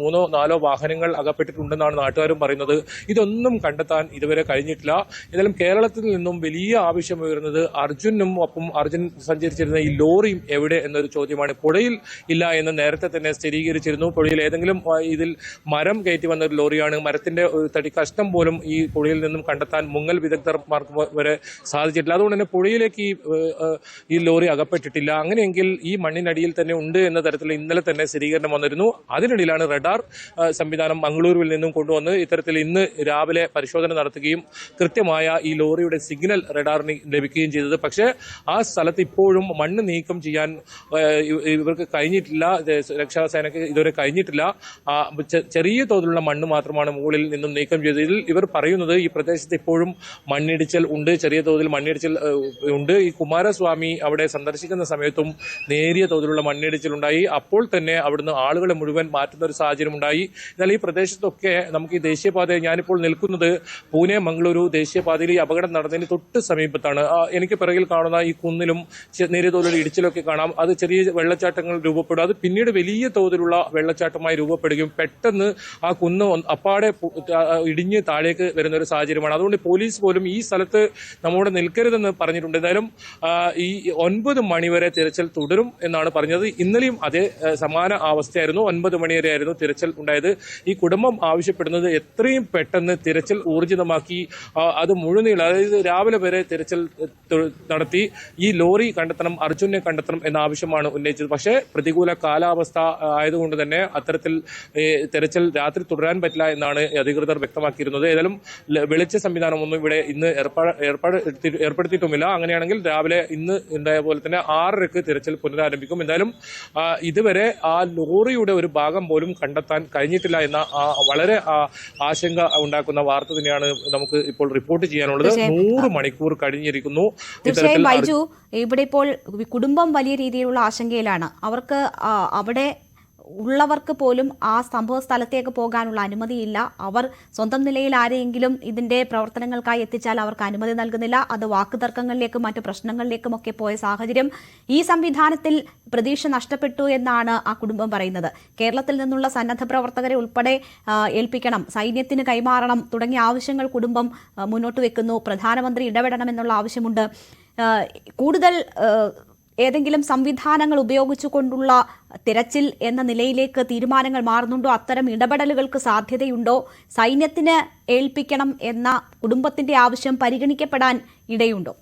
3-4 വാഹനങ്ങൾ അകപ്പെട്ടിട്ടുണ്ടെന്നാണ് നാട്ടുകാരും പറയുന്നത്. ഇതൊന്നും കണ്ടെത്താൻ ഇതുവരെ കഴിഞ്ഞിട്ടില്ല. ഏതായാലും കേരളത്തിൽ നിന്നും വലിയ ആവശ്യം ഉയർന്നത് അർജുനും ഒപ്പം അർജുൻ സഞ്ചരിച്ചിരുന്ന ഈ ലോറിയും എവിടെ എന്നൊരു ചോദ്യമാണ്. പുഴയിൽ ഇല്ല എന്ന് നേരത്തെ തന്നെ സ്ഥിരീകരിച്ചിരുന്നു. പുഴയിൽ ഏതെങ്കിലും ഇതിൽ മരം കയറ്റി വന്ന ഒരു ലോറിയാണ്. മരത്തിന്റെ തടി കഷ്ണം പോലും ഈ പുഴയിൽ നിന്നും കണ്ടെത്താൻ മുങ്ങൽ വിദഗ്ധർക്ക് വരെ സാധിച്ചിട്ടില്ല. അതുകൊണ്ട് തന്നെ പുഴയിലേക്ക് ഈ ലോറി അകപ്പെട്ടിട്ടില്ല. അങ്ങനെയെങ്കിൽ ഈ മണ്ണിനടിയിൽ തന്നെ ഉണ്ട് എന്ന തരത്തിൽ ഇന്നലെ തന്നെ സ്ഥിരീകരണം വന്നിരുന്നു. അതിനിടയിലാണ് റഡാർ സംവിധാനം മംഗളൂരുവിൽ നിന്നും കൊണ്ടുവന്ന് ഇത്തരത്തിൽ ഇന്ന് രാവിലെ പരിശോധന നടത്തുകയും കൃത്യമായ ഈ ലോറിയുടെ സിഗ്നൽ റഡാറിന് ലഭിക്കുകയും ചെയ്തത്. പക്ഷേ ആ സ്ഥലത്ത് ഇപ്പോഴും മണ്ണ് നീക്കം ചെയ്യാൻ ഇവർക്ക് കഴിഞ്ഞിട്ടില്ല. രക്ഷാസേനയ്ക്ക് ഇതുവരെ കഴിഞ്ഞിട്ടില്ല. ചെറിയ തോതിലുള്ള മണ്ണ് മാത്രമാണ് മുകളിൽ നിന്നും നീക്കം ചെയ്തതിൽ ഇവർ പറയുന്നത് ഈ പ്രദേശത്ത് ഇപ്പോഴും മണ്ണിടിച്ചൽ ഉണ്ട്, ചെറിയ തോതിൽ മണ്ണിടിച്ചൽ ഉണ്ട്. ഈ കുമാരസ്വാമി അവിടെ സന്ദർശിക്കുന്ന സമയത്തും നേരിയ തോതിലുള്ള മണ്ണിടിച്ചിൽ ഉണ്ടായി. അപ്പോൾ തന്നെ അവിടുന്ന് ആളുകളെ മുഴുവൻ മാറ്റുന്ന ഒരു സാഹചര്യം ഉണ്ടായി. എന്നാൽ ഈ പ്രദേശത്തൊക്കെ നമുക്ക് ഈ ദേശീയപാത, ഞാനിപ്പോൾ നിൽക്കുന്നത് പൂനെ മംഗളൂരു ദേശീയപാതയിൽ ഈ അപകടം നടന്നതിന് തൊട്ട് സമീപത്താണ്. എനിക്ക് പിറകിൽ കാണുന്ന ഈ കുന്നിലും നേരിയ തോതിലുള്ള ഇടിച്ചിലൊക്കെ കാണാം. അത് ചെറിയ വെള്ളച്ചാട്ടങ്ങൾ രൂപപ്പെടും. അത് പിന്നീട് വലിയ തോതിലുള്ള വെള്ളച്ചാട്ടമായി രൂപപ്പെടുകയും പെട്ടെന്ന് ആ കുന്ന് അപ്പാടെ ഇടിഞ്ഞ് താഴേക്ക് വരുന്ന ഒരു സാഹചര്യമാണ്. അതുകൊണ്ട് പോലീസ് പോലും ഈ സ്ഥലത്ത് നമ്മോട് നിൽക്കരുതെന്ന് പറഞ്ഞിട്ടുണ്ട്. എന്തായാലും ഈ 9 മണിവരെ തിരച്ചിൽ തുടരും എന്നാണ് പറഞ്ഞത്. ഇന്നലെയും അതേ സമാന അവസ്ഥയായിരുന്നു. 9 മണിവരെയായിരുന്നു തിരച്ചിൽ ഉണ്ടായത്. ഈ കുടുംബം ആവശ്യപ്പെടുന്നത് എത്രയും പെട്ടെന്ന് തിരച്ചിൽ ഊർജിതമാക്കി അത് മുഴുനീളം, അതായത് രാവിലെ വരെ തിരച്ചിൽ നടത്തി ഈ ലോറി കണ്ടെത്തണം, അർജുനെ കണ്ടെത്തണം എന്ന ആവശ്യമാണ് ഉന്നയിച്ചത്. പക്ഷേ പ്രതികൂല കാലാവസ്ഥ ആയതുകൊണ്ട് തന്നെ അത്തരത്തിൽ തെരച്ചിൽ രാത്രി തുടരാൻ പറ്റില്ല എന്നാണ് അധികൃതർ വ്യക്തമാക്കിയിരുന്നത്. ഏതായാലും വെളിച്ച സംവിധാനമൊന്നും ഇവിടെ ഇന്ന് ഏർപ്പെടുത്തിയിട്ടുമില്ല. അങ്ങനെയാണെങ്കിൽ രാവിലെ ഇന്ന് ഉണ്ടായ പോലെ തന്നെ 6:30 തിരച്ചിൽ പുനരാരംഭിക്കും. എന്തായാലും ഇതുവരെ ആ ലോറിയുടെ ഒരു ഭാഗം പോലും കണ്ടെത്താൻ കഴിഞ്ഞിട്ടില്ല എന്ന വളരെ ആശങ്ക ഉണ്ടാക്കുന്ന വാർത്ത തന്നെയാണ് നമുക്ക് ഇപ്പോൾ റിപ്പോർട്ട് ചെയ്യാനുള്ളത്. 100 മണിക്കൂർ കഴിഞ്ഞിരിക്കുന്നു. തീർച്ചയായും ബൈജു, ഇവിടെ ഇപ്പോൾ കുടുംബം വലിയ രീതിയിലുള്ള ആശങ്കയിലാണ്. അവർക്ക് അവിടെ ഉള്ളവർക്ക് പോലും ആ സംഭവ സ്ഥലത്തേക്ക് പോകാനുള്ള അനുമതിയില്ല. അവർ സ്വന്തം നിലയിൽ ആരെയെങ്കിലും ഇതിന്റെ പ്രവർത്തനങ്ങൾക്കായി എത്തിച്ചാൽ അവർക്ക് അനുമതി നൽകുന്നില്ല. അത് വാക്കുതർക്കങ്ങളിലേക്കും മറ്റു പ്രശ്നങ്ങളിലേക്കും ഒക്കെ പോയ സാഹചര്യം. ഈ സംവിധാനത്തിൽ പ്രതീക്ഷ നഷ്ടപ്പെട്ടു എന്നാണ് ആ കുടുംബം പറയുന്നത്. കേരളത്തിൽ നിന്നുള്ള സന്നദ്ധ പ്രവർത്തകരെ ഉൾപ്പെടെ ഏൽപ്പിക്കണം, സൈന്യത്തിന് കൈമാറണം തുടങ്ങിയ ആവശ്യങ്ങൾ കുടുംബം മുന്നോട്ട് വെക്കുന്നു. പ്രധാനമന്ത്രി ഇടപെടണമെന്നുള്ള ആവശ്യമുണ്ട്. കൂടുതൽ ഏതെങ്കിലും സംവിധാനങ്ങൾ ഉപയോഗിച്ചുകൊണ്ടുള്ള തിരച്ചിൽ എന്ന നിലയിലേക്ക് തീരുമാനങ്ങൾ മാറുന്നുണ്ടോ? അത്തരം ഇടപെടലുകൾക്ക് സാധ്യതയുണ്ടോ? സൈന്യത്തിന് ഏൽപ്പിക്കണം എന്ന കുടുംബത്തിന്റെ ആവശ്യം പരിഗണിക്കപ്പെടാൻ ഇടയുണ്ടോ?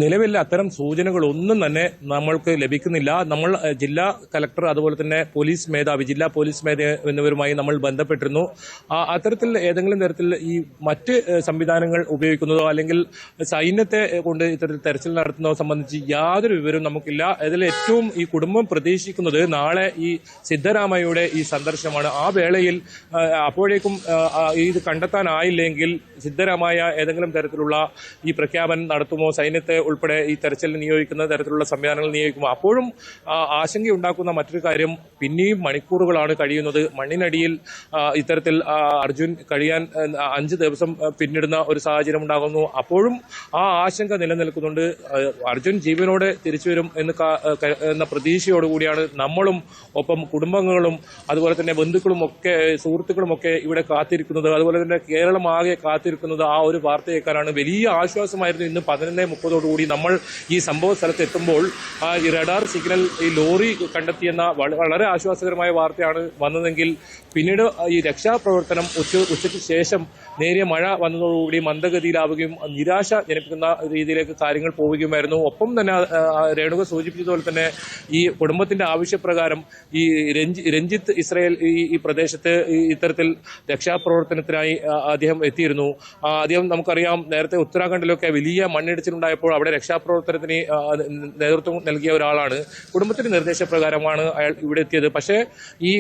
നിലവിൽ അത്തരം സൂചനകളൊന്നും തന്നെ നമ്മൾക്ക് ലഭിക്കുന്നില്ല. നമ്മൾ ജില്ലാ കലക്ടർ അതുപോലെ തന്നെ പോലീസ് മേധാവി, ജില്ലാ പോലീസ് മേധാവി എന്നിവരുമായി നമ്മൾ ബന്ധപ്പെട്ടിരുന്നു. അത്തരത്തിൽ ഏതെങ്കിലും തരത്തിൽ ഈ മറ്റ് സംവിധാനങ്ങൾ ഉപയോഗിക്കുന്നതോ അല്ലെങ്കിൽ സൈന്യത്തെ കൊണ്ട് ഇത്തരത്തിൽ തെരച്ചിൽ നടത്തുന്നതോ സംബന്ധിച്ച് യാതൊരു വിവരവും നമുക്കില്ല. ഇതിൽ ഏറ്റവും ഈ കുടുംബം പ്രതീക്ഷിക്കുന്നത് നാളെ ഈ സിദ്ധരാമയ്യയുടെ ഈ സന്ദർശനമാണ്. ആ വേളയിൽ അപ്പോഴേക്കും ഇത് കണ്ടെത്താനായില്ലെങ്കിൽ സിദ്ധരാമയ്യ ഏതെങ്കിലും തരത്തിലുള്ള ഈ പ്രഖ്യാപനം നടത്തുമോ, സൈന്യത്തെ ഉൾപ്പെടെ ഈ തെരച്ചിലിന് നിയോഗിക്കുന്ന തരത്തിലുള്ള സംവിധാനങ്ങൾ നിയോഗിക്കുമോ? അപ്പോഴും ആശങ്കയുണ്ടാക്കുന്ന മറ്റൊരു കാര്യം, പിന്നെയും മണിക്കൂറുകളാണ് കഴിയുന്നത്. മണ്ണിനടിയിൽ ഇത്തരത്തിൽ അർജുൻ കഴിയാൻ 5 ദിവസം പിന്നിടുന്ന ഒരു സാഹചര്യം ഉണ്ടാകുന്നു. അപ്പോഴും ആ ആശങ്ക നിലനിൽക്കുന്നുണ്ട്. അർജുൻ ജീവനോടെ തിരിച്ചു വരും എന്ന പ്രതീക്ഷയോടുകൂടിയാണ് നമ്മളും ഒപ്പം കുടുംബങ്ങളും അതുപോലെ തന്നെ ബന്ധുക്കളും ഒക്കെ സുഹൃത്തുക്കളും ഒക്കെ ഇവിടെ കാത്തിരിക്കുന്നത്. അതുപോലെ തന്നെ കേരളം ആകെ കാത്തിരിക്കുന്നത് ആ ഒരു വാർത്ത കേൾക്കാനാണ്. വലിയ ആശ്വാസമായിരുന്നു ഇന്ന് 11:30 നമ്മൾ ഈ സംഭവ സ്ഥലത്ത് എത്തുമ്പോൾ ഈ റഡാർ സിഗ്നൽ ഈ ലോറി കണ്ടെത്തിയെന്ന വളരെ ആശ്വാസകരമായ വാർത്തയാണ് വന്നതെങ്കിൽ പിന്നീട് ഈ രക്ഷാപ്രവർത്തനം ഉച്ചയ്ക്ക് ശേഷം നേരിയ മഴ വന്നതോടുകൂടി മന്ദഗതിയിലാവുകയും നിരാശ ജനിപ്പിക്കുന്ന രീതിയിലേക്ക് കാര്യങ്ങൾ പോവുകയുമായിരുന്നു. ഒപ്പം തന്നെ രേണുക സൂചിപ്പിച്ചതുപോലെ തന്നെ ഈ കുടുംബത്തിന്റെ ആവശ്യപ്രകാരം ഈ രഞ്ജിത്ത് ഇസ്രായേൽ ഈ പ്രദേശത്ത് ഇത്തരത്തിൽ രക്ഷാപ്രവർത്തനത്തിനായി അദ്ദേഹം എത്തിയിരുന്നു. അദ്ദേഹം നമുക്കറിയാം, നേരത്തെ ഉത്തരാഖണ്ഡിലൊക്കെ വലിയ മണ്ണിടിച്ചിലുണ്ടായപ്പോൾ അവിടെ രക്ഷാപ്രവർത്തനത്തിന് നേതൃത്വം നൽകിയ ഒരാളാണ്. കുടുംബത്തിന്റെ നിർദ്ദേശപ്രകാരമാണ് അയാൾ ഇവിടെ എത്തിയത്. പക്ഷേ ഈ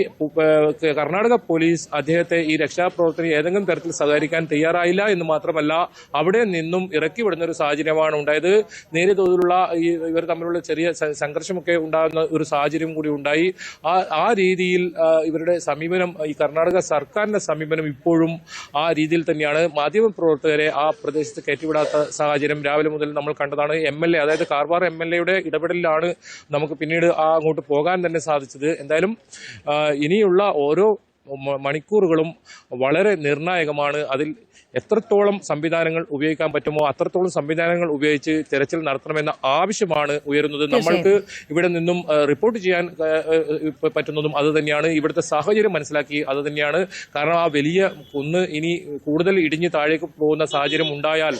കർണാടക പോലീസ് അദ്ദേഹത്തെ ഈ രക്ഷാപ്രവർത്തനം ഏതെങ്കിലും തരത്തിൽ സഹകരിക്കാൻ തയ്യാറായില്ല എന്ന് മാത്രമല്ല, അവിടെ നിന്നും ഇറക്കി വിടുന്ന ഒരു സാഹചര്യമാണ് ഉണ്ടായത്. നേരിയ തോതിലുള്ള ഇവർ തമ്മിലുള്ള ചെറിയ സംഘർഷമൊക്കെ ഉണ്ടാകുന്ന ഒരു സാഹചര്യം കൂടി ഉണ്ടായി. ആ രീതിയിൽ ഇവരുടെ സമീപനം, ഈ കർണാടക സർക്കാരിന്റെ സമീപനം ഇപ്പോഴും ആ രീതിയിൽ തന്നെയാണ്. മാധ്യമപ്രവർത്തകരെ ആ പ്രദേശത്ത് കയറ്റിവിടാത്ത സാഹചര്യം രാവിലെ മുതൽ നമ്മൾ കണ്ടതാണ്. MLA, അതായത് കാർവാർ MLAയുടെ ഇടപെടലിലാണ് നമുക്ക് പിന്നീട് അങ്ങോട്ട് പോകാൻ തന്നെ സാധിച്ചത്. എന്തായാലും ഇനിയുള്ള ഓരോ മണിക്കൂറുകളും വളരെ നിർണായകമാണ്. അതിൽ എത്രത്തോളം സംവിധാനങ്ങൾ ഉപയോഗിക്കാൻ പറ്റുമോ അത്രത്തോളം സംവിധാനങ്ങൾ ഉപയോഗിച്ച് തെരച്ചിൽ നടത്തണമെന്ന ആവശ്യമാണ് ഉയരുന്നത്. നമ്മൾക്ക് ഇവിടെ നിന്നും റിപ്പോർട്ട് ചെയ്യാൻ പറ്റുന്നതും അത് തന്നെയാണ്. ഇവിടുത്തെ സാഹചര്യം മനസ്സിലാക്കി അത് തന്നെയാണ്. കാരണം ആ വലിയ കുന്ന് ഇനി കൂടുതൽ ഇടിഞ്ഞ് താഴേക്ക് പോകുന്ന സാഹചര്യം ഉണ്ടായാൽ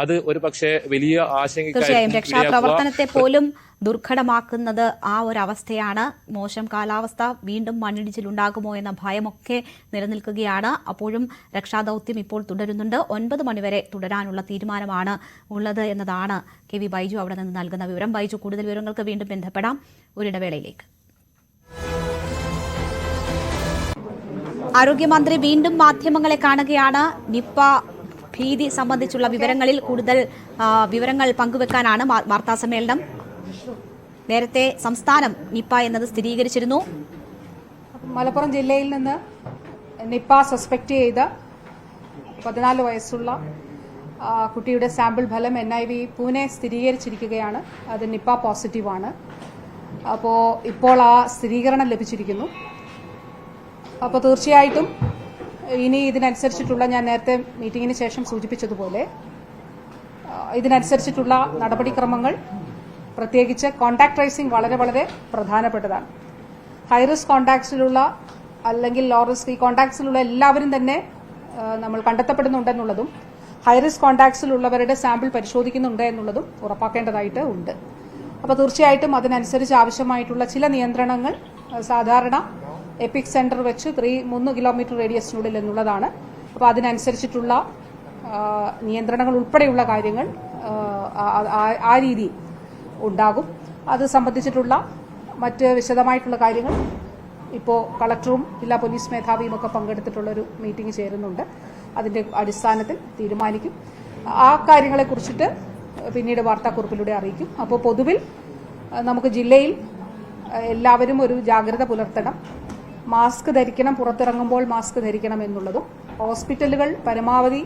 അത് ഒരു പക്ഷേ വലിയ തീർച്ചയായും രക്ഷാപ്രവർത്തനത്തെ പോലും ദുർഘടമാക്കുന്നത് ആ ഒരു അവസ്ഥയാണ്. മോശം കാലാവസ്ഥ, വീണ്ടും മണ്ണിടിച്ചിലുണ്ടാകുമോ എന്ന ഭയമൊക്കെ നിലനിൽക്കുകയാണ്. അപ്പോഴും രക്ഷാദൌത്യം ഇപ്പോൾ തുടരുന്നുണ്ട്. 9 മണിവരെ തുടരാനുള്ള തീരുമാനമാണ് ഉള്ളത് എന്നതാണ് KV ബൈജു അവിടെ നിന്ന് നൽകുന്ന വിവരം. ബൈജു, കൂടുതൽ വിവരങ്ങൾക്ക് വീണ്ടും ബന്ധപ്പെടാം ഒരിടവേളയിലേക്ക്. ആരോഗ്യമന്ത്രി വീണ്ടും മാധ്യമങ്ങളെ കാണുകയാണ്. നിപ്പ ഭീതി സംബന്ധിച്ചുള്ള വിവരങ്ങളിൽ കൂടുതൽ വിവരങ്ങൾ പങ്കുവെക്കാനാണ് വാർത്താസമ്മേളനം. നേരത്തെ സംസ്ഥാനം നിപ്പ എന്നത് സ്ഥിരീകരിച്ചിരുന്നു. മലപ്പുറം ജില്ലയിൽ നിന്ന് നിപ്പ സസ്പെക്ട് ചെയ്ത 14 വയസ്സുള്ള കുട്ടിയുടെ സാമ്പിൾ ഫലം NIV പൂനെ സ്ഥിരീകരിച്ചിരിക്കുകയാണ്. അത് നിപ്പ പോസിറ്റീവാണ്. അപ്പോൾ ഇപ്പോൾ ആ സ്ഥിരീകരണം ലഭിച്ചിരിക്കുന്നു. അപ്പോൾ തീർച്ചയായിട്ടും ഇനി ഇതിനനുസരിച്ചിട്ടുള്ള, ഞാൻ നേരത്തെ മീറ്റിംഗിന് ശേഷം സൂചിപ്പിച്ചതുപോലെ ഇതിനനുസരിച്ചിട്ടുള്ള നടപടിക്രമങ്ങൾ, പ്രത്യേകിച്ച് കോൺടാക്ട് ട്രേസിംഗ് വളരെ വളരെ പ്രധാനപ്പെട്ടതാണ്. ഹൈറിസ്ക് കോൺടാക്ട്സിലുള്ള അല്ലെങ്കിൽ ലോ റിസ്ക് ഈ കോൺടാക്ട്സിലുള്ള എല്ലാവരും തന്നെ നമ്മൾ കണ്ടെത്തപ്പെടുന്നുണ്ടെന്നുള്ളതും ഹൈറിസ്ക് കോൺടാക്ട്സിലുള്ളവരുടെ സാമ്പിൾ പരിശോധിക്കുന്നുണ്ട് എന്നുള്ളതും ഉറപ്പാക്കേണ്ടതായിട്ട് ഉണ്ട്. അപ്പോൾ തീർച്ചയായിട്ടും അതിനനുസരിച്ച് ആവശ്യമായിട്ടുള്ള ചില നിയന്ത്രണങ്ങൾ സാധാരണ എപ്പിക് സെന്റർ വെച്ച് 3 കിലോമീറ്റർ റേഡിയസിനുള്ളിൽ എന്നുള്ളതാണ്. അപ്പോൾ അതിനനുസരിച്ചിട്ടുള്ള നിയന്ത്രണങ്ങൾ ഉൾപ്പെടെയുള്ള കാര്യങ്ങൾ ആ രീതി ഉണ്ടാകും. അത് സംബന്ധിച്ചിട്ടുള്ള മറ്റ് വിശദമായിട്ടുള്ള കാര്യങ്ങൾ ഇപ്പോൾ കളക്ടറും ജില്ലാ പോലീസ് മേധാവിയും ഒക്കെ പങ്കെടുത്തിട്ടുള്ളൊരു മീറ്റിംഗ് ചേരുന്നുണ്ട്. അതിന്റെ അടിസ്ഥാനത്തിൽ തീരുമാനിക്കും. ആ കാര്യങ്ങളെക്കുറിച്ചിട്ട് പിന്നീട് വാർത്താക്കുറിപ്പിലൂടെ അറിയിക്കും. അപ്പോൾ പൊതുവിൽ നമുക്ക് ജില്ലയിൽ എല്ലാവരും ഒരു ജാഗ്രത പുലർത്തണം. മാസ്ക് ധരിക്കണം, പുറത്തിറങ്ങുമ്പോൾ മാസ്ക് ധരിക്കണം എന്നുള്ളതും, ഹോസ്പിറ്റലുകൾ പരമാവധി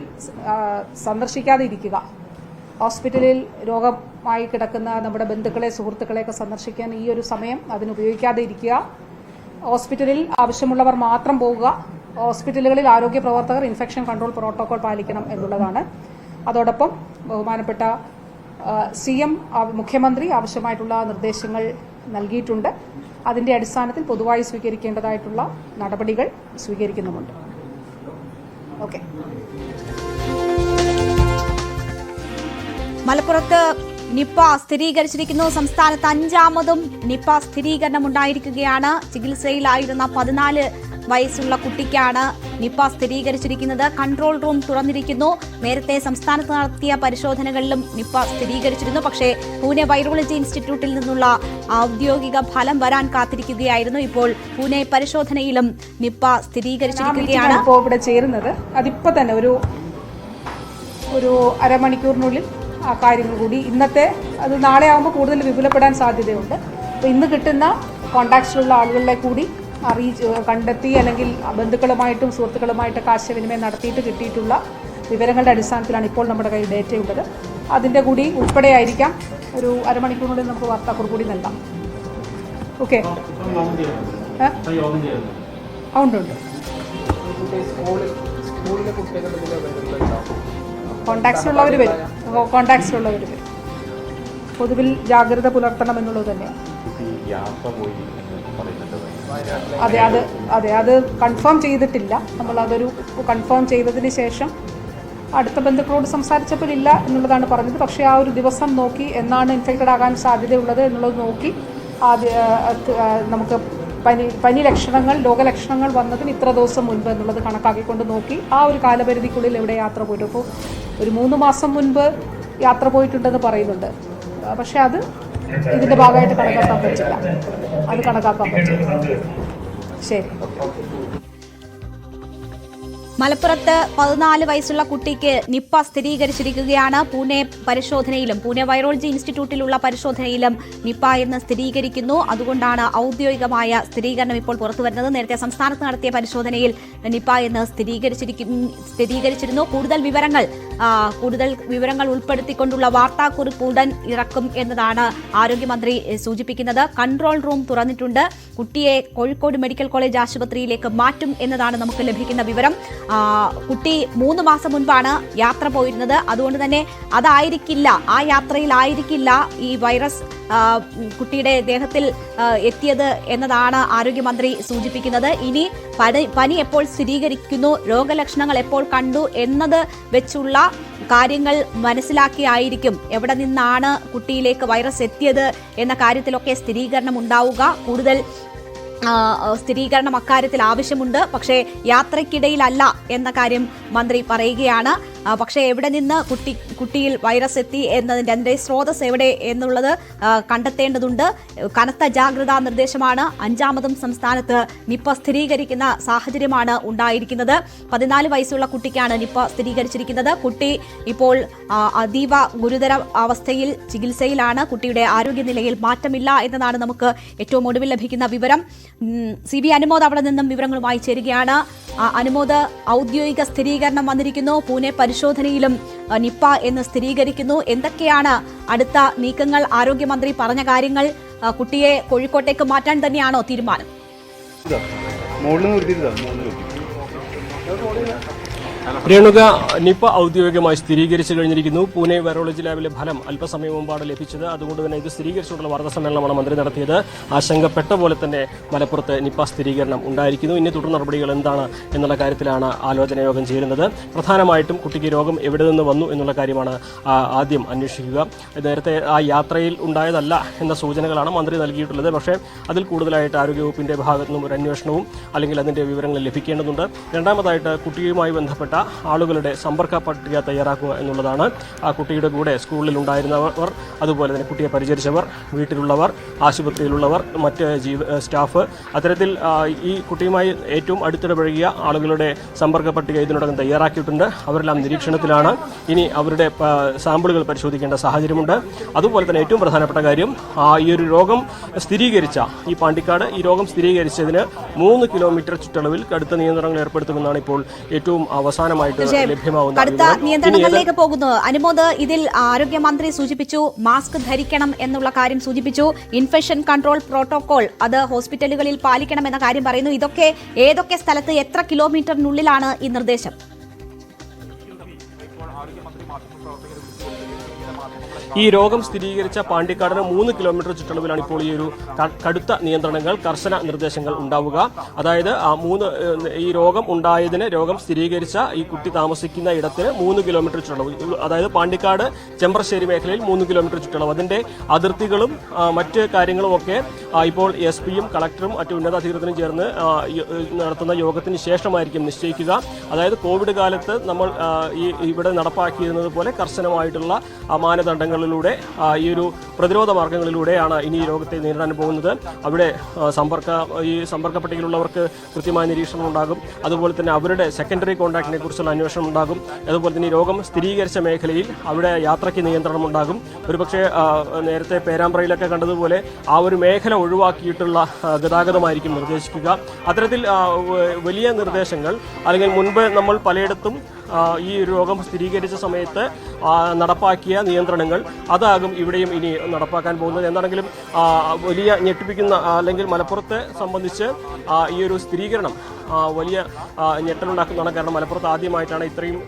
സന്ദർശിക്കാതെ ഇരിക്കുക. ഹോസ്പിറ്റലിൽ രോഗമായി കിടക്കുന്ന നമ്മുടെ ബന്ധുക്കളെ, സുഹൃത്തുക്കളെയൊക്കെ സന്ദർശിക്കാൻ ഈ ഒരു സമയം അതിനുപയോഗിക്കാതെ ഇരിക്കുക. ഹോസ്പിറ്റലിൽ ആവശ്യമുള്ളവർ മാത്രം പോവുക. ഹോസ്പിറ്റലുകളിൽ ആരോഗ്യ പ്രവർത്തകർ ഇൻഫെക്ഷൻ കൺട്രോൾ പ്രോട്ടോകോൾ പാലിക്കണം എന്നുള്ളതാണ്. അതോടൊപ്പം ബഹുമാനപ്പെട്ട CM മുഖ്യമന്ത്രി ആവശ്യമായിട്ടുള്ള നിർദ്ദേശങ്ങൾ നൽകിയിട്ടുണ്ട്. അതിന്റെ അടിസ്ഥാനത്തിൽ പൊതുവായി സ്വീകരിക്കേണ്ടതായിട്ടുള്ള നടപടികൾ സ്വീകരിക്കുന്നുമുണ്ട്. ഓക്കെ. മലപ്പുറത്ത് നിപ്പ സ്ഥിരീകരിച്ചിരിക്കുന്നു. സംസ്ഥാനത്ത് 5ാമതും നിപ്പ സ്ഥിരീകരണം ഉണ്ടായിരിക്കുകയാണ്. ചികിത്സയിലായിരുന്ന 14 വയസ്സുള്ള കുട്ടിക്കാണ് നിപ്പ സ്ഥിരീകരിച്ചിരിക്കുന്നത്. കൺട്രോൾ റൂം തുറന്നിരിക്കുന്നു. നേരത്തെ സംസ്ഥാനത്ത് നടത്തിയ പരിശോധനകളിലും നിപ്പ സ്ഥിരീകരിച്ചിരുന്നു. പക്ഷേ പൂനെ വൈറോളജി ഇൻസ്റ്റിറ്റ്യൂട്ടിൽ നിന്നുള്ള ഔദ്യോഗിക ഫലം വരാൻ കാത്തിരിക്കുകയായിരുന്നു. ഇപ്പോൾ പൂനെ പരിശോധനയിലും നിപ്പ സ്ഥിരീകരിച്ചിരിക്കുകയാണ്. ഇപ്പോൾ ഇവിടെ ചേരുന്നത് അതിപ്പോ തന്നെ ഒരു അരമണിക്കൂറിനുള്ളിൽ ആ കാര്യങ്ങൾ കൂടി ഇന്നത്തെ അത് നാളെ ആകുമ്പോൾ കൂടുതൽ വിപുലപ്പെടാൻ സാധ്യതയുണ്ട്. അപ്പോൾ ഇന്ന് കിട്ടുന്ന കോണ്ടാക്ട്സിലുള്ള ആളുകളെ കൂടി കണ്ടെത്തി അല്ലെങ്കിൽ ബന്ധുക്കളുമായിട്ടും സുഹൃത്തുക്കളുമായിട്ടൊക്കെ ആശയവിനിമയം നടത്തിയിട്ട് കിട്ടിയിട്ടുള്ള വിവരങ്ങളുടെ അടിസ്ഥാനത്തിലാണ് ഇപ്പോൾ നമ്മുടെ കയ്യിൽ ഡേറ്റയുള്ളത്. അതിൻ്റെ കൂടി ഉൾപ്പെടെയായിരിക്കാം ഒരു അരമണിക്കൂറിനുള്ളിൽ നമുക്ക് വാർത്താക്കുറിപ്പ് കൂടി നൽകാം. ഓക്കെ. ഉണ്ട്. കോണ്ടാക്ട്സിലുള്ളവർ വരും. പൊതുവിൽ ജാഗ്രത പുലർത്തണം എന്നുള്ളത് തന്നെയാണ്. അതെ, അത് കൺഫേം ചെയ്തിട്ടില്ല. നമ്മളതൊരു കൺഫേം ചെയ്തതിന് ശേഷം അടുത്ത ബന്ധുക്കളോട് സംസാരിച്ചപ്പോൾ ഇല്ല എന്നുള്ളതാണ് പറഞ്ഞത്. പക്ഷേ ആ ഒരു ദിവസം നോക്കി എന്നാണ് ഇൻഫെക്റ്റഡ് ആകാൻ സാധ്യതയുള്ളത് എന്നുള്ളത് നോക്കി നമുക്ക് പനി ലക്ഷണങ്ങൾ, രോഗലക്ഷണങ്ങൾ വന്നതിന് ഇത്ര ദിവസം മുൻപ് എന്നുള്ളത് കണക്കാക്കിക്കൊണ്ട് നോക്കി ആ ഒരു കാലപരിധിക്കുള്ളിൽ എവിടെ യാത്ര പോയിട്ടു. അപ്പോൾ ഒരു 3 മാസം മുൻപ് യാത്ര പോയിട്ടുണ്ടെന്ന് പറയുന്നുണ്ട്. പക്ഷെ അത് ഇതിന്റെ ഭാഗമായിട്ട് കണക്കാക്കാൻ പറ്റില്ല. ശരി. മലപ്പുറത്ത് 14 വയസ്സുള്ള കുട്ടിക്ക് നിപ്പ സ്ഥിരീകരിച്ചിരിക്കുകയാണ്. പൂനെ വൈറോളജി ഇൻസ്റ്റിറ്റ്യൂട്ടിലുള്ള പരിശോധനയിലും നിപ്പ എന്ന് സ്ഥിരീകരിക്കുന്നു. അതുകൊണ്ടാണ് ഔദ്യോഗികമായ സ്ഥിരീകരണം ഇപ്പോൾ പുറത്തുവരുന്നത്. നേരത്തെ സംസ്ഥാനത്ത് നടത്തിയ പരിശോധനയിൽ നിപ്പ എന്ന് സ്ഥിരീകരിച്ചിരുന്നു. കൂടുതൽ വിവരങ്ങൾ ഉൾപ്പെടുത്തിക്കൊണ്ടുള്ള വാർത്താക്കുറിപ്പ് ഉടൻ ഇറക്കും എന്നതാണ് ആരോഗ്യമന്ത്രി സൂചിപ്പിക്കുന്നത്. കൺട്രോൾ റൂം തുറന്നിട്ടുണ്ട്. കുട്ടിയെ കോഴിക്കോട് മെഡിക്കൽ കോളേജ് ആശുപത്രിയിലേക്ക് മാറ്റും എന്നതാണ് നമുക്ക് ലഭിക്കുന്ന വിവരം. കുട്ടി 3 മാസം മുൻപാണ് യാത്ര പോയിരുന്നത്. അതുകൊണ്ട് തന്നെ ആ യാത്രയിലായിരിക്കില്ല ഈ വൈറസ് കുട്ടിയുടെ ദേഹത്തിൽ എത്തിയത് എന്നതാണ് ആരോഗ്യമന്ത്രി സൂചിപ്പിക്കുന്നത്. ഇനി പനി എപ്പോൾ സ്ഥിരീകരിക്കുന്നു, രോഗലക്ഷണങ്ങൾ എപ്പോൾ കണ്ടു എന്നത് വെച്ചുള്ള കാര്യങ്ങൾ മനസ്സിലാക്കിയായിരിക്കും എവിടെ നിന്നാണ് കുട്ടിയിലേക്ക് വൈറസ് എത്തിയത് എന്ന കാര്യത്തിലൊക്കെ സ്ഥിരീകരണം ഉണ്ടാവുക. കൂടുതൽ സ്ഥിരീകരണം അക്കാര്യത്തിൽ ആവശ്യമുണ്ട്. പക്ഷേ യാത്രയ്ക്കിടയിലല്ല എന്ന കാര്യം മന്ത്രി പറയുകയാണ്. പക്ഷേ എവിടെ നിന്ന് കുട്ടിയിൽ വൈറസ് എത്തി എന്നതിൻ്റെ അതിൻ്റെ സ്രോതസ് എവിടെ എന്നുള്ളത് കണ്ടെത്തേണ്ടതുണ്ട്. കനത്ത ജാഗ്രതാ നിർദ്ദേശമാണ്. 5ാമതും സംസ്ഥാനത്ത് നിപ്പ സ്ഥിരീകരിക്കുന്ന സാഹചര്യമാണ് ഉണ്ടായിരിക്കുന്നത്. 14 വയസ്സുള്ള കുട്ടിക്കാണ് നിപ്പ സ്ഥിരീകരിച്ചിരിക്കുന്നത്. കുട്ടി ഇപ്പോൾ അതീവ ഗുരുതര അവസ്ഥയിൽ ചികിത്സയിലാണ്. കുട്ടിയുടെ ആരോഗ്യനിലയിൽ മാറ്റമില്ല എന്നതാണ് നമുക്ക് ഏറ്റവും ഒടുവിൽ ലഭിക്കുന്ന വിവരം. CB അനുമോദ് അവിടെ നിന്നും വിവരങ്ങളുമായി ചേരുകയാണ്. അനുമോദ്, ഔദ്യോഗിക സ്ഥിരീകരണം വന്നിരിക്കുന്നു. പൂനെ പരിശോധനയിലും നിപ്പ എന്ന് സ്ഥിരീകരിക്കുന്നു. എന്തൊക്കെയാണ് അടുത്ത നീക്കങ്ങൾ? ആരോഗ്യമന്ത്രി പറഞ്ഞ കാര്യങ്ങൾ, കുട്ടിയെ കോഴിക്കോട്ടേക്ക് മാറ്റാൻ തന്നെയാണോ തീരുമാനം? രേണുക, നിപ്പ ഔദ്യോഗികമായി സ്ഥിരീകരിച്ചു കഴിഞ്ഞിരിക്കുന്നു. പൂനെ വൈറോളജി ലാബിലെ ഫലം അല്പസമയം മുമ്പാണ് ലഭിച്ചത്. അതുകൊണ്ട് തന്നെ ഇത് സ്ഥിരീകരിച്ചുകൊണ്ടുള്ള വാർത്താ സമ്മേളനമാണ് മന്ത്രി നടത്തിയത്. ആശങ്കപ്പെട്ട പോലെ തന്നെ മലപ്പുറത്ത് നിപ്പ സ്ഥിരീകരണം ഉണ്ടായിരിക്കുന്നു. ഇനി തുടർ നടപടികൾ എന്താണ് എന്നുള്ള കാര്യത്തിലാണ് ആലോചന യോഗം ചേരുന്നത്. പ്രധാനമായിട്ടും കുട്ടിക്ക് രോഗം എവിടെ നിന്ന് വന്നു എന്നുള്ള കാര്യമാണ് ആദ്യം അന്വേഷിക്കുക. നേരത്തെ ആ യാത്രയിൽ ഉണ്ടായതല്ല എന്ന സൂചനകളാണ് മന്ത്രി നൽകിയിട്ടുള്ളത്. പക്ഷേ അതിൽ കൂടുതലായിട്ട് ആരോഗ്യവകുപ്പിന്റെ ഭാഗത്തു നിന്നും ഒരു അന്വേഷണവും അല്ലെങ്കിൽ അതിന്റെ വിവരങ്ങൾ ലഭിക്കേണ്ടതുണ്ട്. രണ്ടാമതായിട്ട് കുട്ടിയുമായി ബന്ധപ്പെട്ട് ബന്ധപ്പെട്ട ആളുകളുടെ സമ്പർക്ക പട്ടിക തയ്യാറാക്കുക എന്നുള്ളതാണ്. ആ കുട്ടിയുടെ കൂടെ സ്കൂളിൽ ഉണ്ടായിരുന്നവർ, അതുപോലെ തന്നെ കുട്ടിയെ പരിചരിച്ചവർ, വീട്ടിലുള്ളവർ, ആശുപത്രിയിലുള്ളവർ, മറ്റ് സ്റ്റാഫ്, അത്തരത്തിൽ ഈ കുട്ടിയുമായി ഏറ്റവും അടുത്തിടപഴകിയ ആളുകളുടെ സമ്പർക്ക പട്ടിക ഇതിനോടകം തയ്യാറാക്കിയിട്ടുണ്ട്. അവരെല്ലാം നിരീക്ഷണത്തിലാണ്. ഇനി അവരുടെ സാമ്പിളുകൾ പരിശോധിക്കേണ്ട സാഹചര്യമുണ്ട്. അതുപോലെ തന്നെ ഏറ്റവും പ്രധാനപ്പെട്ട കാര്യം, ഈ ഒരു രോഗം സ്ഥിരീകരിച്ച ഈ പാണ്ടിക്കാട് ഈ രോഗം സ്ഥിരീകരിച്ചതിന് 3 കിലോമീറ്റർ ചുറ്റളവിൽ കടുത്ത നിയന്ത്രണങ്ങൾ ഏർപ്പെടുത്തുമെന്നാണ് ഇപ്പോൾ ഏറ്റവും അവസാനമായിട്ട് ലഭ്യമാവുന്ന കടുത്ത നിയന്ത്രണങ്ങളിലേക്ക് പോകുന്നു. അനുമോദ്, ഇതിൽ ആരോഗ്യമന്ത്രി സൂചിപ്പിച്ചു മാസ്ക് ധരിക്കണം എന്നുള്ള കാര്യം സൂചിപ്പിച്ചു. ഇൻഫെക്ഷൻ കൺട്രോൾ പ്രോട്ടോകോൾ അത് ഹോസ്പിറ്റലുകളിൽ പാലിക്കണം എന്ന കാര്യം പറയുന്നു. ഇതൊക്കെ ഏതൊക്കെ സ്ഥലത്ത് എത്ര കിലോമീറ്ററിനുള്ളിലാണ് ഈ നിർദ്ദേശം? ഈ രോഗം സ്ഥിരീകരിച്ച പാണ്ടിക്കാടിന് 3 കിലോമീറ്റർ ചുറ്റളവിലാണ് ഇപ്പോൾ ഈ ഒരു കടുത്ത നിയന്ത്രണങ്ങൾ, കർശന നിർദ്ദേശങ്ങൾ ഉണ്ടാവുക. അതായത് ഈ രോഗം ഉണ്ടായതിന്, രോഗം സ്ഥിരീകരിച്ച ഈ കുട്ടി താമസിക്കുന്ന ഇടത്തിന് 3 കിലോമീറ്റർ ചുറ്റളവ്, അതായത് പാണ്ടിക്കാട് ചെമ്പ്രശ്ശേരി മേഖലയിൽ 3 കിലോമീറ്റർ ചുറ്റളവ്, അതിന്റെ അതിർത്തികളും മറ്റ് കാര്യങ്ങളുമൊക്കെ ഇപ്പോൾ SP-യും കളക്ടറും മറ്റു ഉന്നതാധികാരികളും ചേർന്ന് നടത്തുന്ന യോഗത്തിന് ശേഷമായിരിക്കും നിശ്ചയിക്കുക. അതായത് കോവിഡ് കാലത്ത് നമ്മൾ ഇവിടെ നടപ്പാക്കിയിരുന്നത് പോലെ കർശനമായിട്ടുള്ള മാനദണ്ഡങ്ങളിലൂടെ, ഈ ഒരു പ്രതിരോധ മാർഗങ്ങളിലൂടെയാണ് ഇനി ഈ രോഗത്തെ നേരിടാൻ പോകുന്നത്. അവിടെ സമ്പർക്ക പട്ടികയിലുള്ളവർക്ക് കൃത്യമായ നിരീക്ഷണം ഉണ്ടാകും. അതുപോലെ തന്നെ അവരുടെ സെക്കൻഡറി കോൺടാക്റ്റിനെ കുറിച്ചുള്ള അന്വേഷണം ഉണ്ടാകും. അതുപോലെ തന്നെ ഈ രോഗം സ്ഥിരീകരിച്ച മേഖലയിൽ അവിടെ യാത്രയ്ക്ക് നിയന്ത്രണം ഉണ്ടാകും. ഒരുപക്ഷെ നേരത്തെ പേരാമ്പ്രയിലൊക്കെ കണ്ടതുപോലെ ആ ഒരു മേഖല ഒഴിവാക്കിയിട്ടുള്ള ഗതാഗതമായിരിക്കും നിർദ്ദേശിക്കുക. അത്തരത്തിൽ വലിയ നിർദ്ദേശങ്ങൾ, അല്ലെങ്കിൽ മുൻപ് നമ്മൾ പലയിടത്തും ഈ രോഗം സ്ഥിരീകരിച്ച സമയത്ത് നടപ്പാക്കിയ നിയന്ത്രണങ്ങൾ, അതാകും ഇവിടെയും ഇനി നടപ്പാക്കാൻ പോകുന്നത്. എന്താണെങ്കിലും വലിയ ഞെട്ടിപ്പിക്കുന്ന, അല്ലെങ്കിൽ മലപ്പുറത്തെ സംബന്ധിച്ച് ഈ ഒരു സ്ഥിരീകരണം വലിയ ഞെട്ടലുണ്ടാക്കുന്നതാണ്. കാരണം മലപ്പുറത്ത് ആദ്യമായിട്ടാണ് ഇത്രയും